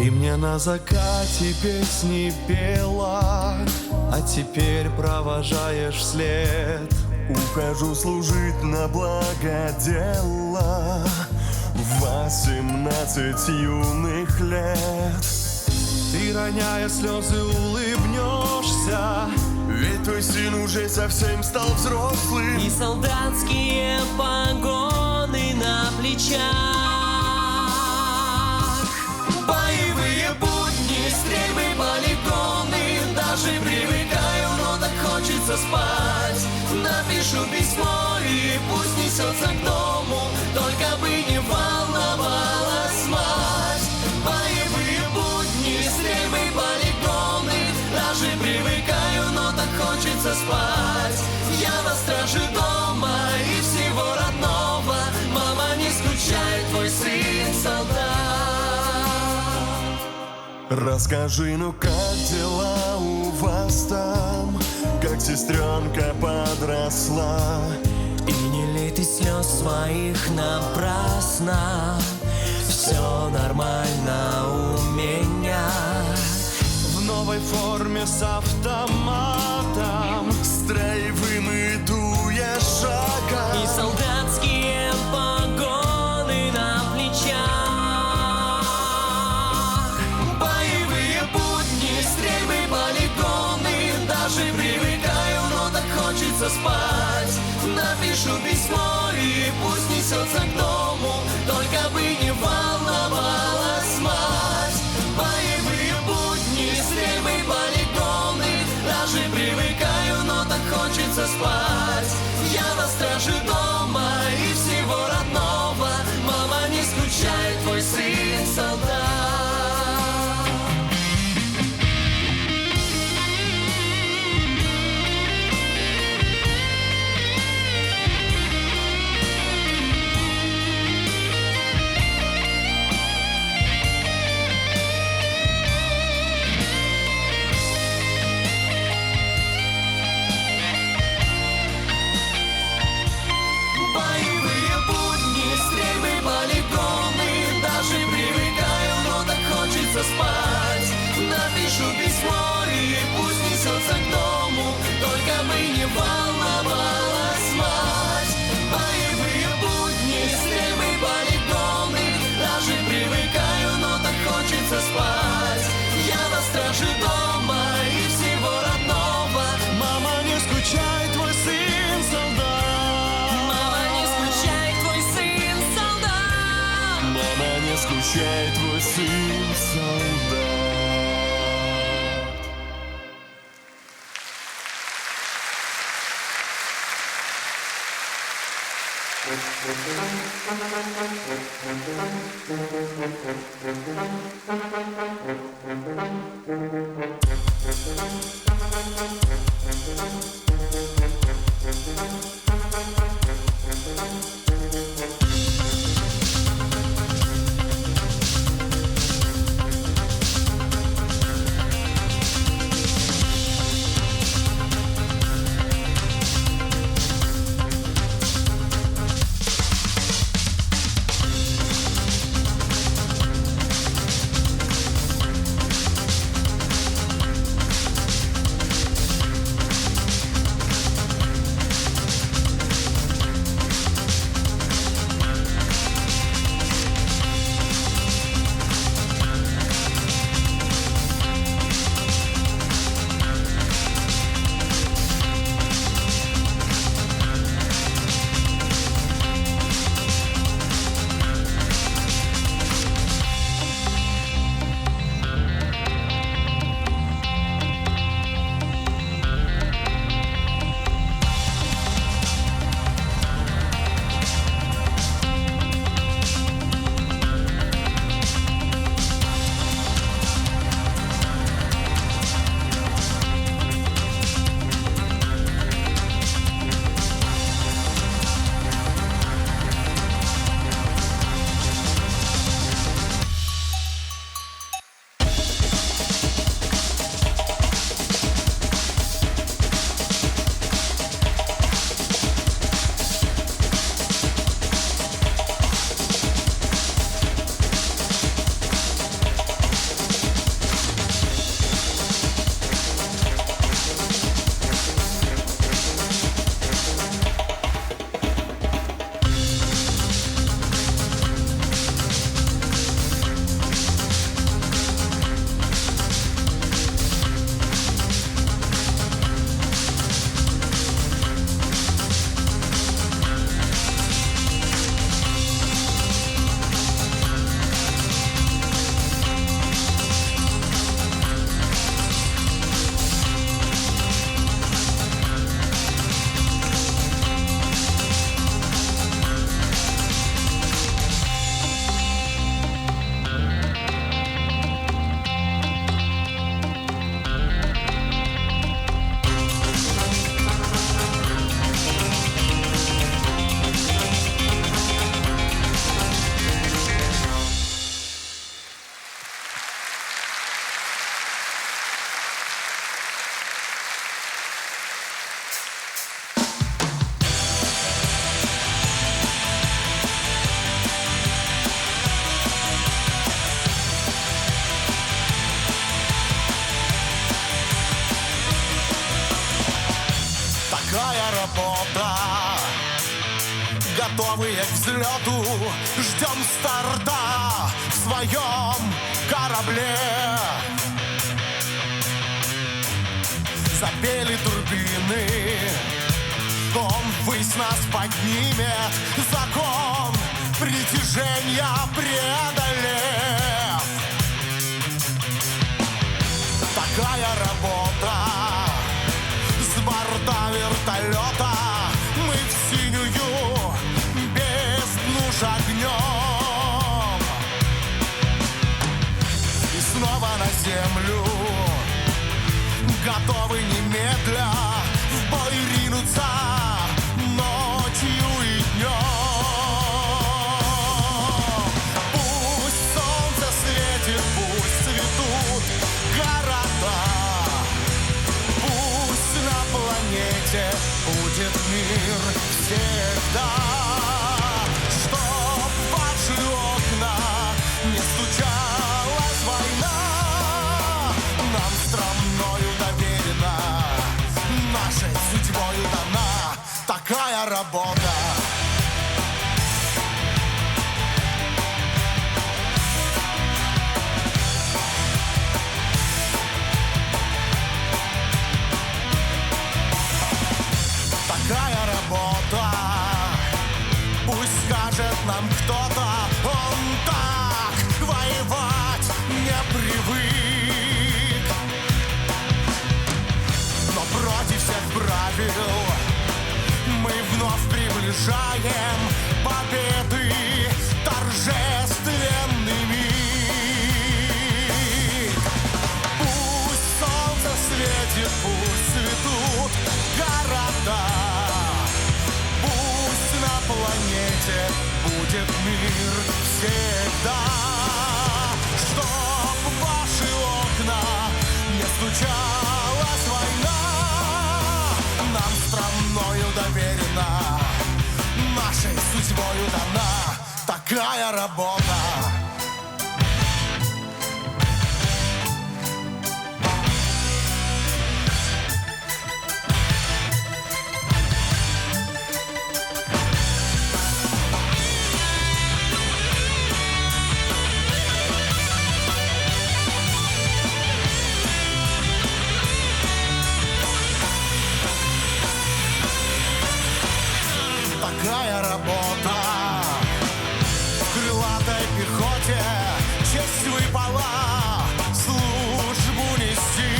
Ты мне на закате песни пела, а теперь провожаешь вслед. Ухожу служить на благо дела, 18 юных лет. Ты, роняя слезы, улыбнешься, ведь твой сын уже совсем стал взрослым. И солдатские погоны на плечах. боевые будни, стрельбы, полигоны. Даже привыкаю, но так хочется спать. Напишу письмо и пусть несется к дому, только бы не волновалась мать. Боевые будни, стрельбы, полигоны. Даже привыкаю, но так хочется спать. Я на страже дома и всего родного. Мама, не скучай, твой сын солдат. Расскажи, ну как дела у вас там? Как сестренка подросла? И не лей ты слез своих напрасно. Все нормально у меня. В новой форме с автоматом, строевым иду я шагом. И солдатские погоны на плечах. боевые будни, стрельбы, полигоны. Даже привыкаю, но так хочется спать. Напишу письмо и пусть несется к дому, только бы не волновалась мать. Боевые будни, стрельбы, полигоны. Даже привыкаю, но так хочется спать. Я на страже дома и всего родного. Мама, не скучай, твой сын солдат. Боевые будни, стрельбы, полигоны. Даже привыкаю, но так хочется спать. Напишу письмо и пусть несется к дому, только бы не волновалась мать. Боевые будни, стрельбы, полигоны. Даже привыкаю, но так хочется спать. Я на страже дома и всего родного. Мама, не скучай, твой сын солдат. Мама, не скучай, твой сын солдат. Мама, не скучай, твой сын солдат. такая работа. Готовые к взлету, ждем старта в своем корабле. Запели турбины, он ввысь нас поднимет, закон притяжения преодолев. Такая работа с борта вертолета. Мы в синюю бездну шагнем и снова на землю, готовы немедля в бой ринуться ночью и днем. Пусть солнце светит, пусть цветут города, пусть на планете будет мир всегда, чтоб в ваши окна не стучалась война. Нам странною доверена, нашей судьбою дана такая работа. Такая работа, пусть скажет нам кто-то, он так воевать не привык. Но против всех правил мы вновь приближаем победы торжественный миг. Пусть солнце светит, пусть цветут города, пусть на планете будет мир всегда, чтоб в ваши окна не стучалась война. Нам странною доверена, нашей судьбою дана такая работа. Такая работа в крылатой пехоте, честь выпала службу нести.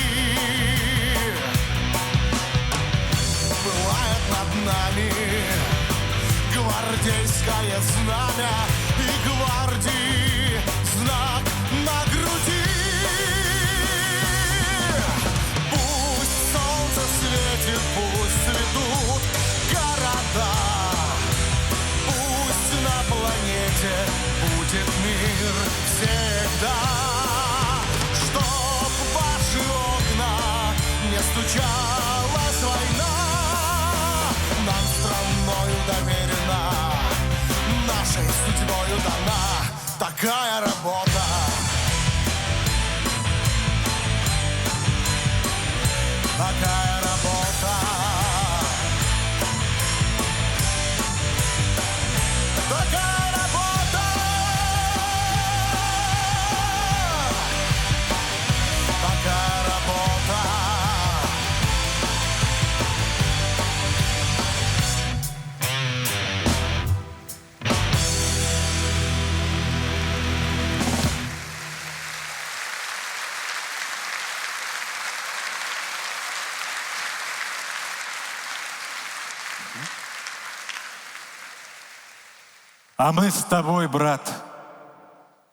Пылает над нами гвардейское знамя и гвардии знак на груди. Пусть солнце светит, пусть цветут города, на планете будет мир всегда, чтоб в ваши окна не стучалась война. Нам странною доверена, нашей судьбою дана такая работа. Такая работа. Такая работа, такая работа. А мы с тобой, брат,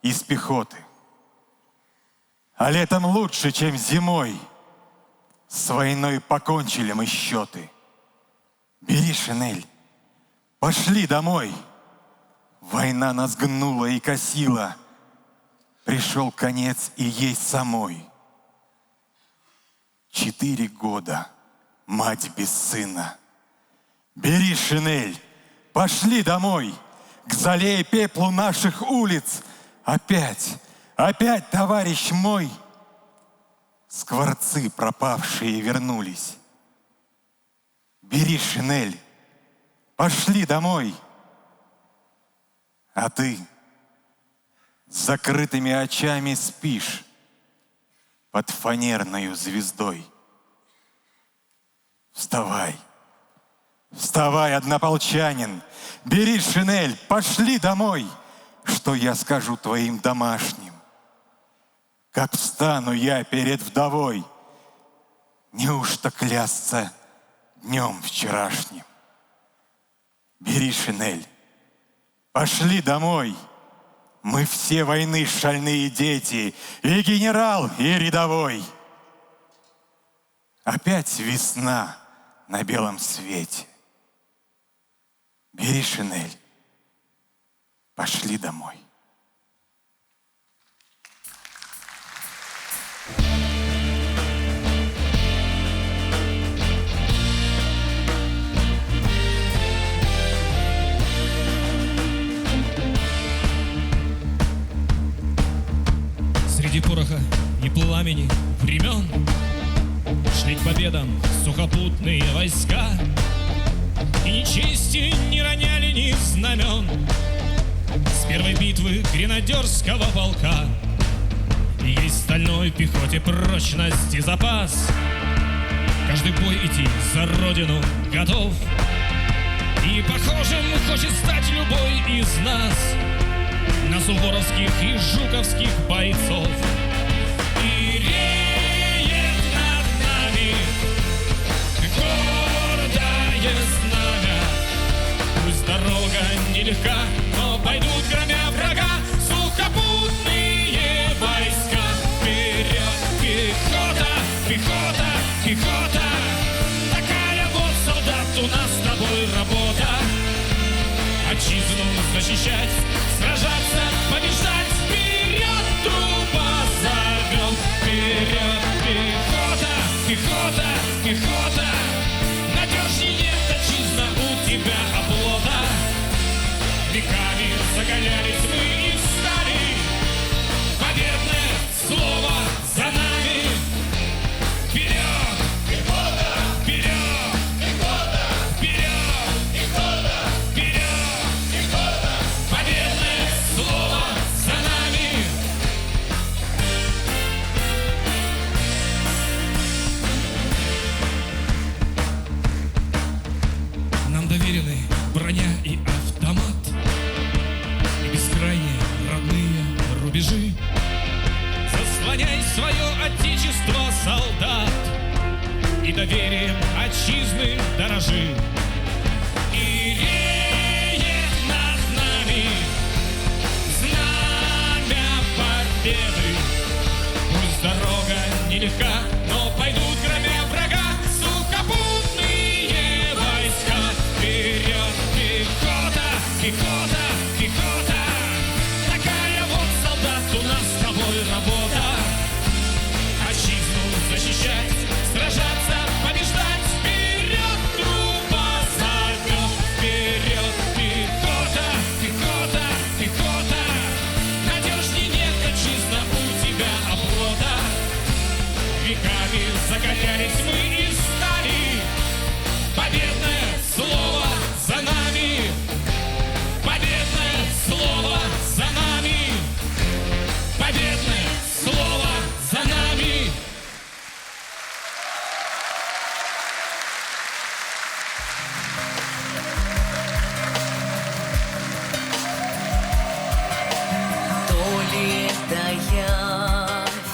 из пехоты. А летом лучше, чем зимой. С войной покончили мы счеты. Бери шинель, пошли домой. Война нас гнула и косила. Пришел конец и ей самой. 4 года, мать без сына. Бери шинель, пошли домой. К золе и пеплу наших улиц. Опять, товарищ мой. Скворцы пропавшие вернулись. бери шинель, пошли домой. А ты с закрытыми очами спишь под фанерною звездой. Вставай, вставай, однополчанин, бери шинель, пошли домой. Что я скажу твоим домашним? Как встану я перед вдовой? Неужто клясться днем вчерашним? Бери шинель, пошли домой. Мы все войны шальные дети, и генерал, и рядовой. Опять весна на белом свете. Бери шинель, пошли домой. Среди пороха и пламени времен шли к победам сухопутные войска, и ни чести не роняли ни знамен с первой битвы гренадерского полка. И есть в стальной пехоте прочность и запас, каждый бой идти за родину готов, и похожим хочет стать любой из нас на суворовских и жуковских бойцов. И реет над нами гордое знамя. Пусть дорога нелегка, но пойдут, громя врага, сухопутные войска. Вперед, пехота, пехота, пехота. Такая вот, солдат, у нас с тобой работа. Отчизну защищать, сражаться, побеждать. Вперед, труба зовет. Вперед, пехота, пехота, пехота. Надежней нет, отчизна, у тебя оплота. Веками загонялись мы и встали. Победное слово за нами. Вперед, пехота, вперед, пехота, вперед, пехота, вперед. Победное слово за нами. Нам доверены броня и автомат, и бескрайние родные рубежи. Заслоняй свое отечество, солдат, и доверием отчизны дорожи. И реет над нами знамя победы. Пусть дорога нелегка, но пойдут, громя врага, сухопутные войска. Вперед, пехота, пехота, пехота. Такая вот, солдат, у нас с тобой работа. Отчизну защищать, сражаться, побеждать. Вперед, труба зовет. Вперед, пехота, пехота, пехота. Надежней нет, отчизна, у тебя оплота. Веками загонялись мы и стали. Победное слово за нами. Победное слово за нами. Победное слово за нами. То ли это явь,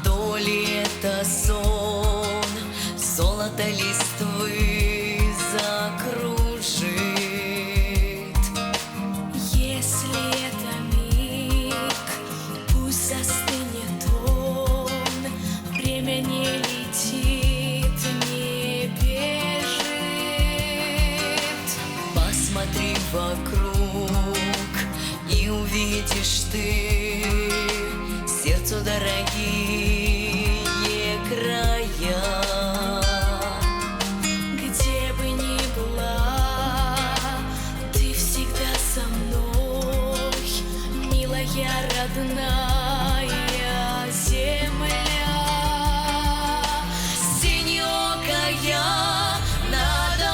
то ли это сон, золото листвы закружит. Если это миг, пусть застынет он. Время не летит, не бежит. Посмотри вокруг, и увидишь ты сердцу дорогие края. Где бы ни была, ты всегда со мной, милая родная земля. Синеокая надо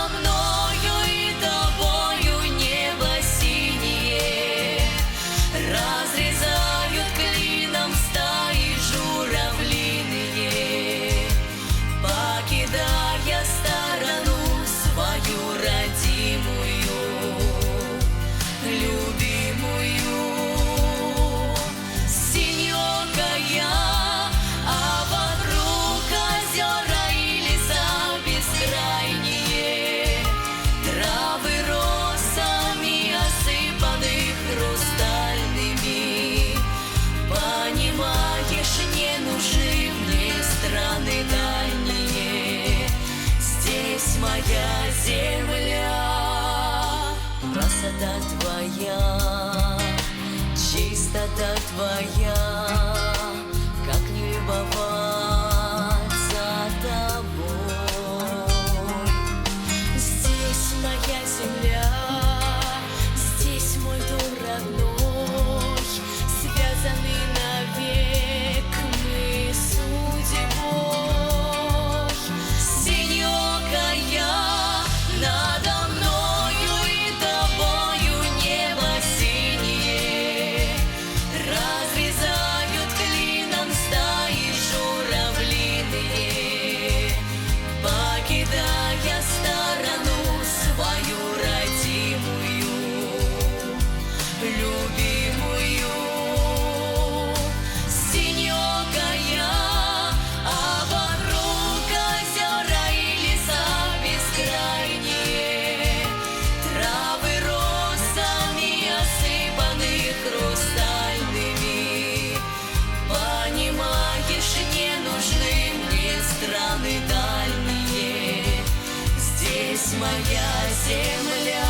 моя земля.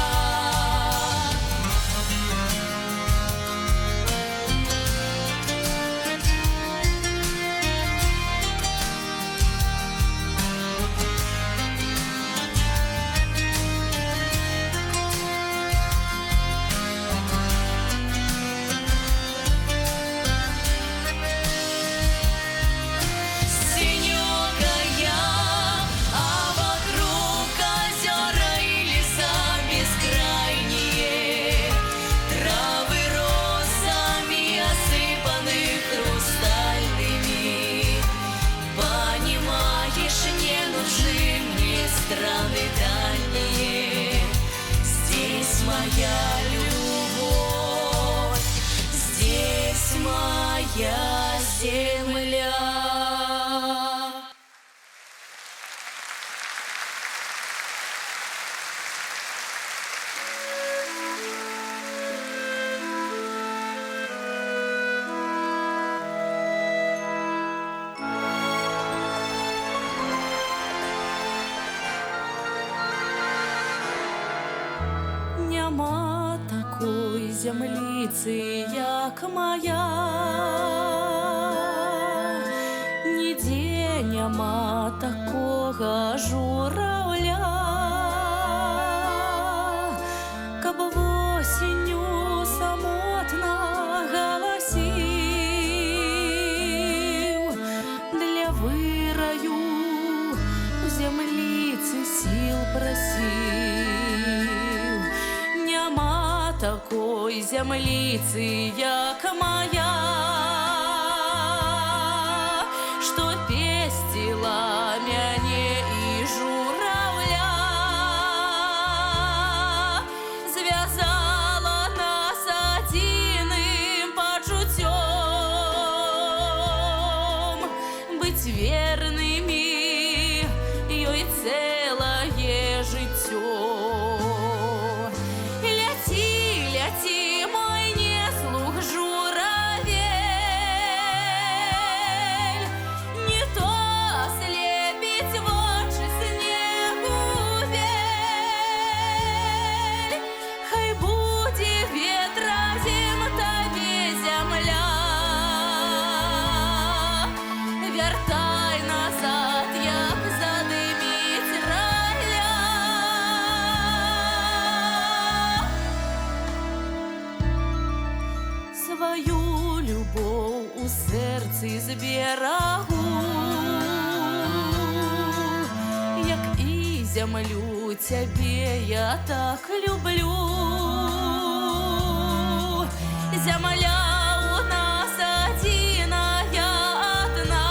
Страны дальние, здесь моя любовь, здесь моя земля. Нема такої землиці, як моя, ніде нема такого журавля, каб осінню самотно голосив, для вираю у землиці сил просив. Нема такої землиці, як моя, що пестила мяне і журавля, зв'язала нас одним почуттям, быть верними ёй целое життё. Ляти, мой неслух журавель, не то слепить в очи снегу вель. Хай буде ветразим тобі земля, вертай назад, як задимить райля. Свою любов у серці зберегу, як і землю тебе я так люблю. Земля у нас одиная одна,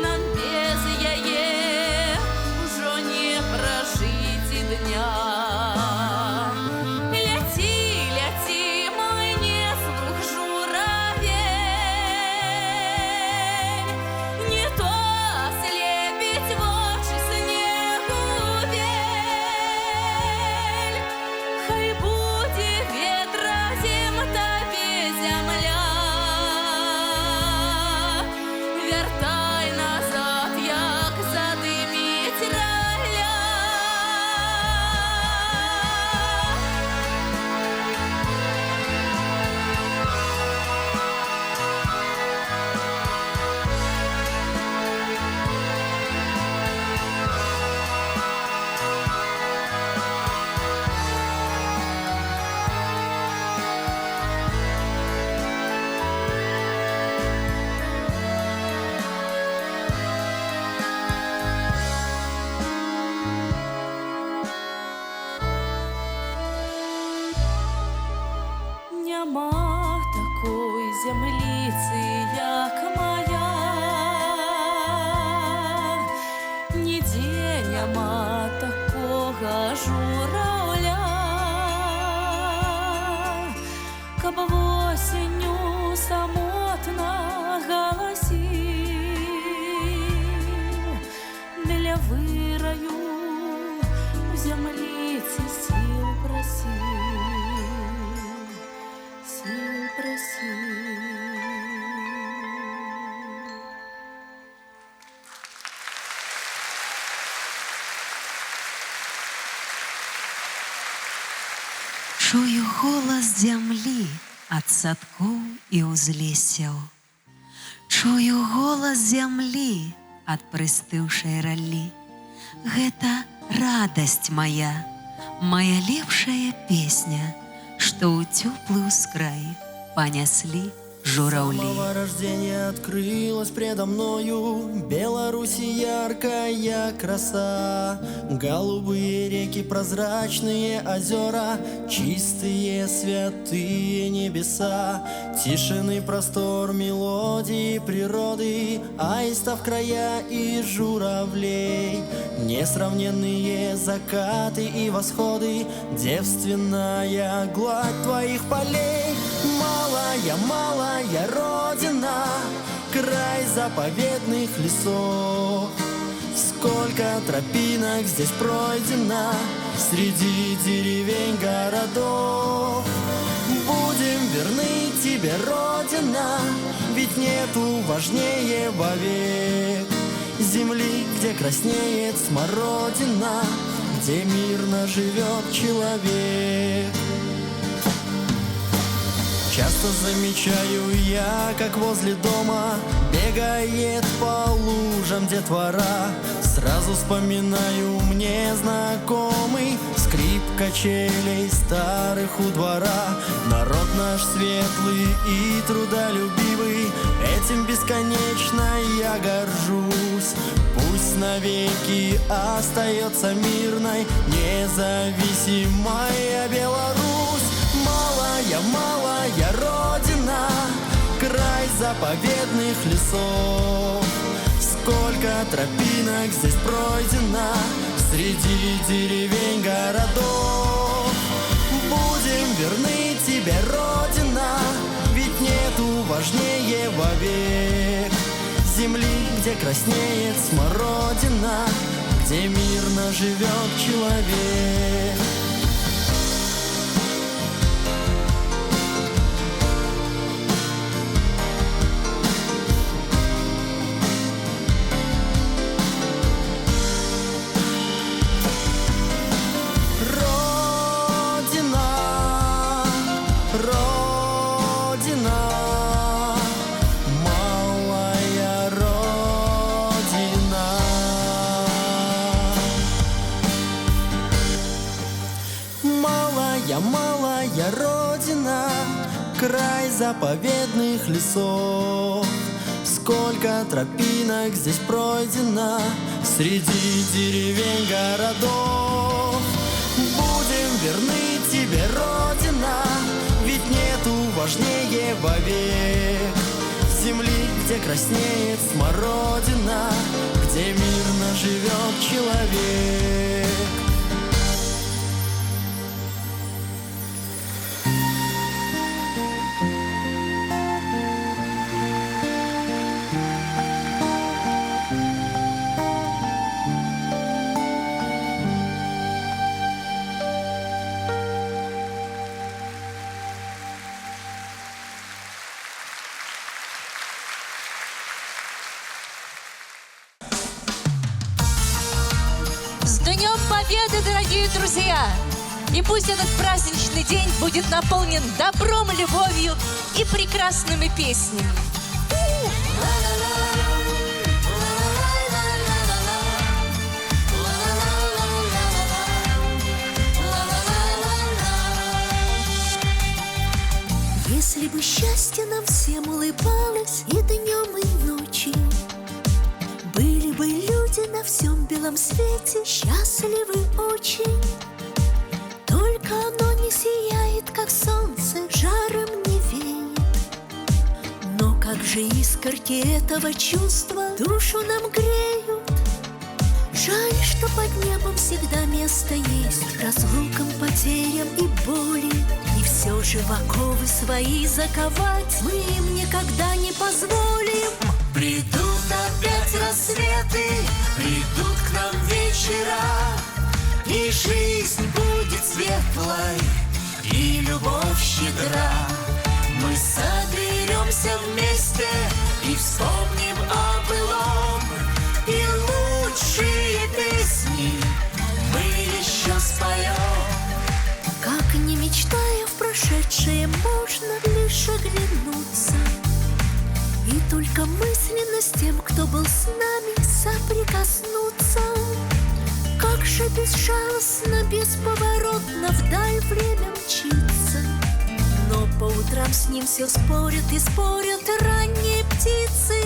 нам без яе уже не прожить и дня. Ляти, мой неслух журавель, не то слепить в очи снегу вель. Хай буде ветразим тобі земля, вертай назад, як задимить райля. Нема такої землиці, як моя, ніде нема такого журавля, каб осінню самотно голосив, для вираю у землиці сил просив. Сил просив. Чую голос земли от садков и узлесел. Чую голос земли от прыстыўшай раллі. Гэта радость моя, моя лепшая песня, что у теплый ускрай понесли журавли. С самого рождения открылась предо мною Беларуси яркая краса. Голубые реки, прозрачные озера, чистые святые небеса. Тишины, простор, мелодии природы, аистов края и журавлей. Несравненные закаты и восходы, девственная гладь твоих полей. Малая, малая родина, край заповедных лесов. Сколько тропинок здесь пройдено среди деревень, городов. Будем верны тебе, Родина, ведь нету важнее вовек земли, где краснеет смородина, где мирно живет человек. Часто замечаю я, как возле дома бегает по лужам детвора. Сразу вспоминаю мне знакомый скрип качелей старых у двора. Народ наш светлый и трудолюбивый, этим бесконечно я горжусь. Пусть навеки остается мирной, независимая Беларусь. Малая, малая родина, край заповедных лесов. Сколько тропинок здесь пройдено среди деревень, городов. Будем верны тебе, Родина, ведь нету важнее вовек земли, где краснеет смородина, где мирно живет человек. Малая родина, край заповедных лесов. Сколько тропинок здесь пройдено среди деревень, городов. Будем верны тебе, Родина, ведь нету важнее вовек земли, где краснеет смородина, где мирно живет человек. С Днем Победы, дорогие друзья! И пусть этот праздничный день будет наполнен добром, любовью и прекрасными песнями. Если бы счастье нам всем улыбалось и днем, и ночью, были бы люди на всем белом свете счастливы очень. Только оно не сияет, как солнце, жаром не веет. Но как же искорки этого чувства душу нам греют. Жаль, что под небом всегда место есть разлукам, потерям и боли. И все же в оковы свои заковать мы им никогда не позволим. Придут опять рассветы, придут к нам вечера, и жизнь будет светлой, и любовь щедра. Мы соберемся вместе и вспомним о былом, и лучшие песни мы еще споем. Как не мечтай только мысленно с тем, кто был с нами, соприкоснуться. Как же безжалостно, бесповоротно вдаль время мчится. Но по утрам с ним все спорят и спорят ранние птицы.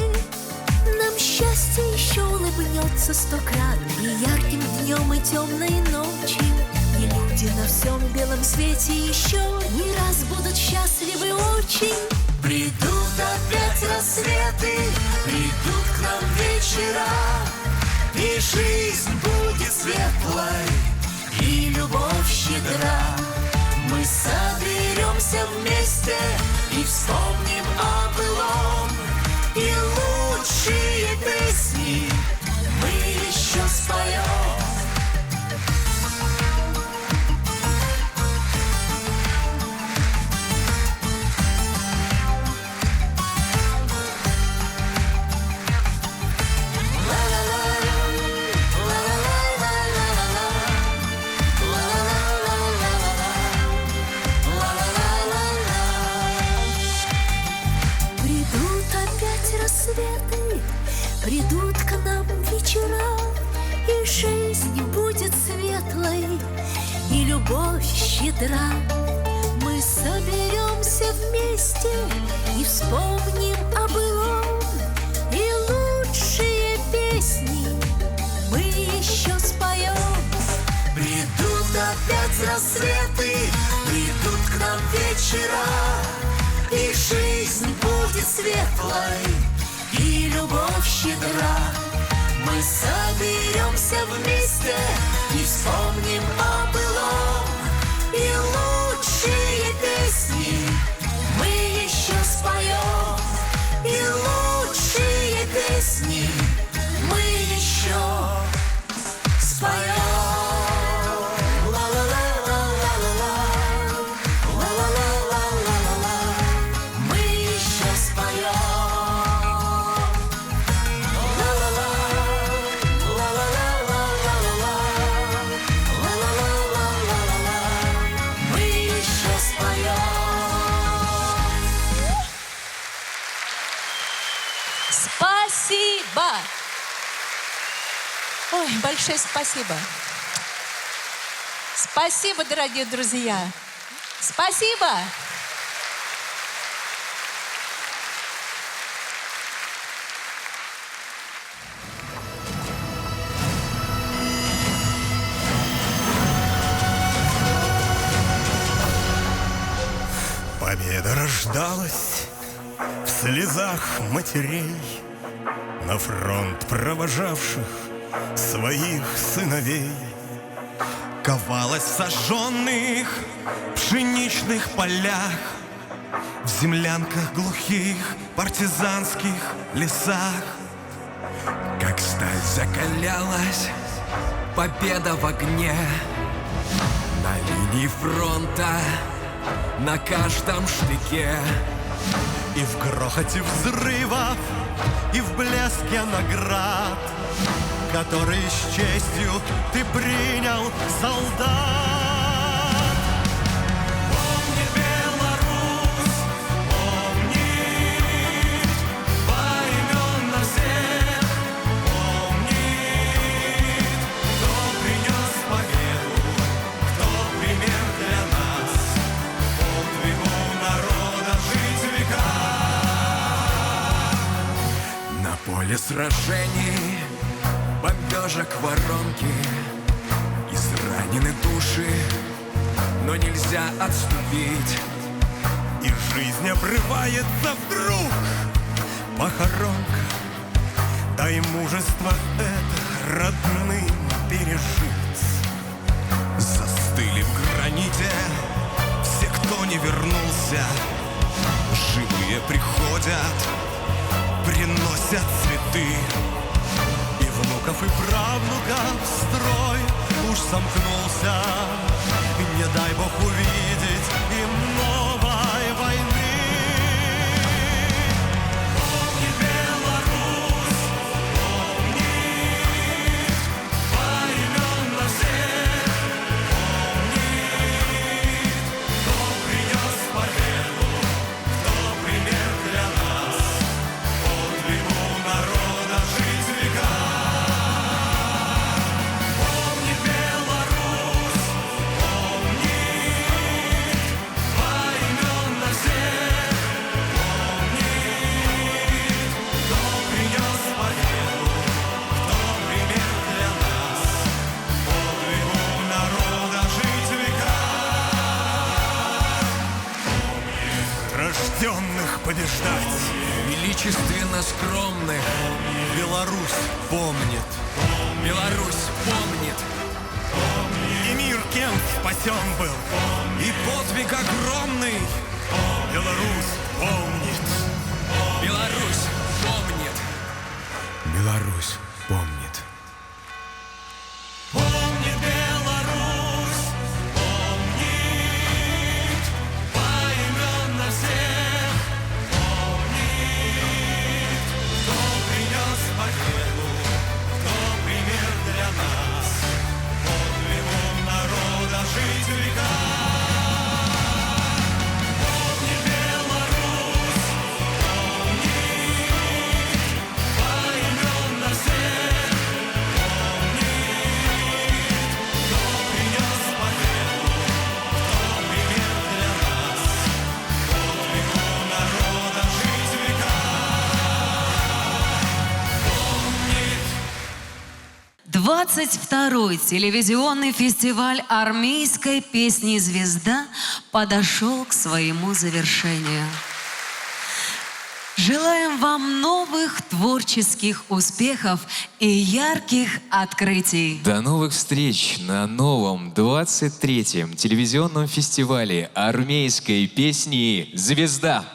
Нам счастье еще улыбнется 100 крат, и ярким днем, и темной ночью. И люди на всем белом свете еще не раз будут счастливы очень. Придут опять рассветы, придут к нам вечера, и жизнь будет светлой, и любовь щедра. Мы соберемся вместе и вспомним о былом, и лучшие песни мы еще споем. Придут к нам вечера, и жизнь будет светлой, и любовь щедра. Мы соберемся вместе и вспомним о былом, и лучшие песни мы еще споем. Придут опять рассветы, придут к нам вечера, и жизнь будет светлой, и любовь щедра. Мы соберемся вместе и вспомним о былом, и лучшие песни мы еще споем, и лучшие песни мы еще споем. Спасибо! Ой, большое спасибо. Спасибо, дорогие друзья. Спасибо! Победа рождалась в слезах матерей, на фронт провожавших своих сыновей. Ковалась в сожженных пшеничных полях, в землянках глухих партизанских лесах. Как сталь закалялась победа в огне, на линии фронта, на каждом штыке. И в грохоте взрывов, и в блеске наград, который с честью ты принял, солдат. Помни, Беларусь, помни, поименно всех помни, кто принес победу, кто пример для нас, подвигу народа жить века. На поле сражений, бомбежек воронки, изранены души, но нельзя отступить. И жизнь обрывается вдруг, похоронка. Дай мужество это родным пережить. Застыли в граните все, кто не вернулся. Живые приходят, приносят цветы. И внуков, и правнуков строй уж сомкнулся. Не дай Бог увидеть им новой войны. Помни, Беларусь, помни, поименно всех помни, кто принес победу, кто пример для нас. побеждать. Величественно скромных Беларусь помнит. Беларусь помнит. И мир кем спасен был. И подвиг огромный Беларусь помнит. Беларусь помнит. Беларусь помнит. Помнит Беларусь, помнит поименно всех, помнит, кто принес победу, кто пример для нас, подвигом народа жить века. Помнит Беларусь, помнит поименно всех. Двадцать второй телевизионный фестиваль армейской песни «Звезда» подошел к своему завершению. Желаем вам новых творческих успехов и ярких открытий. До новых встреч на новом 23-м телевизионном фестивале армейской песни «Звезда».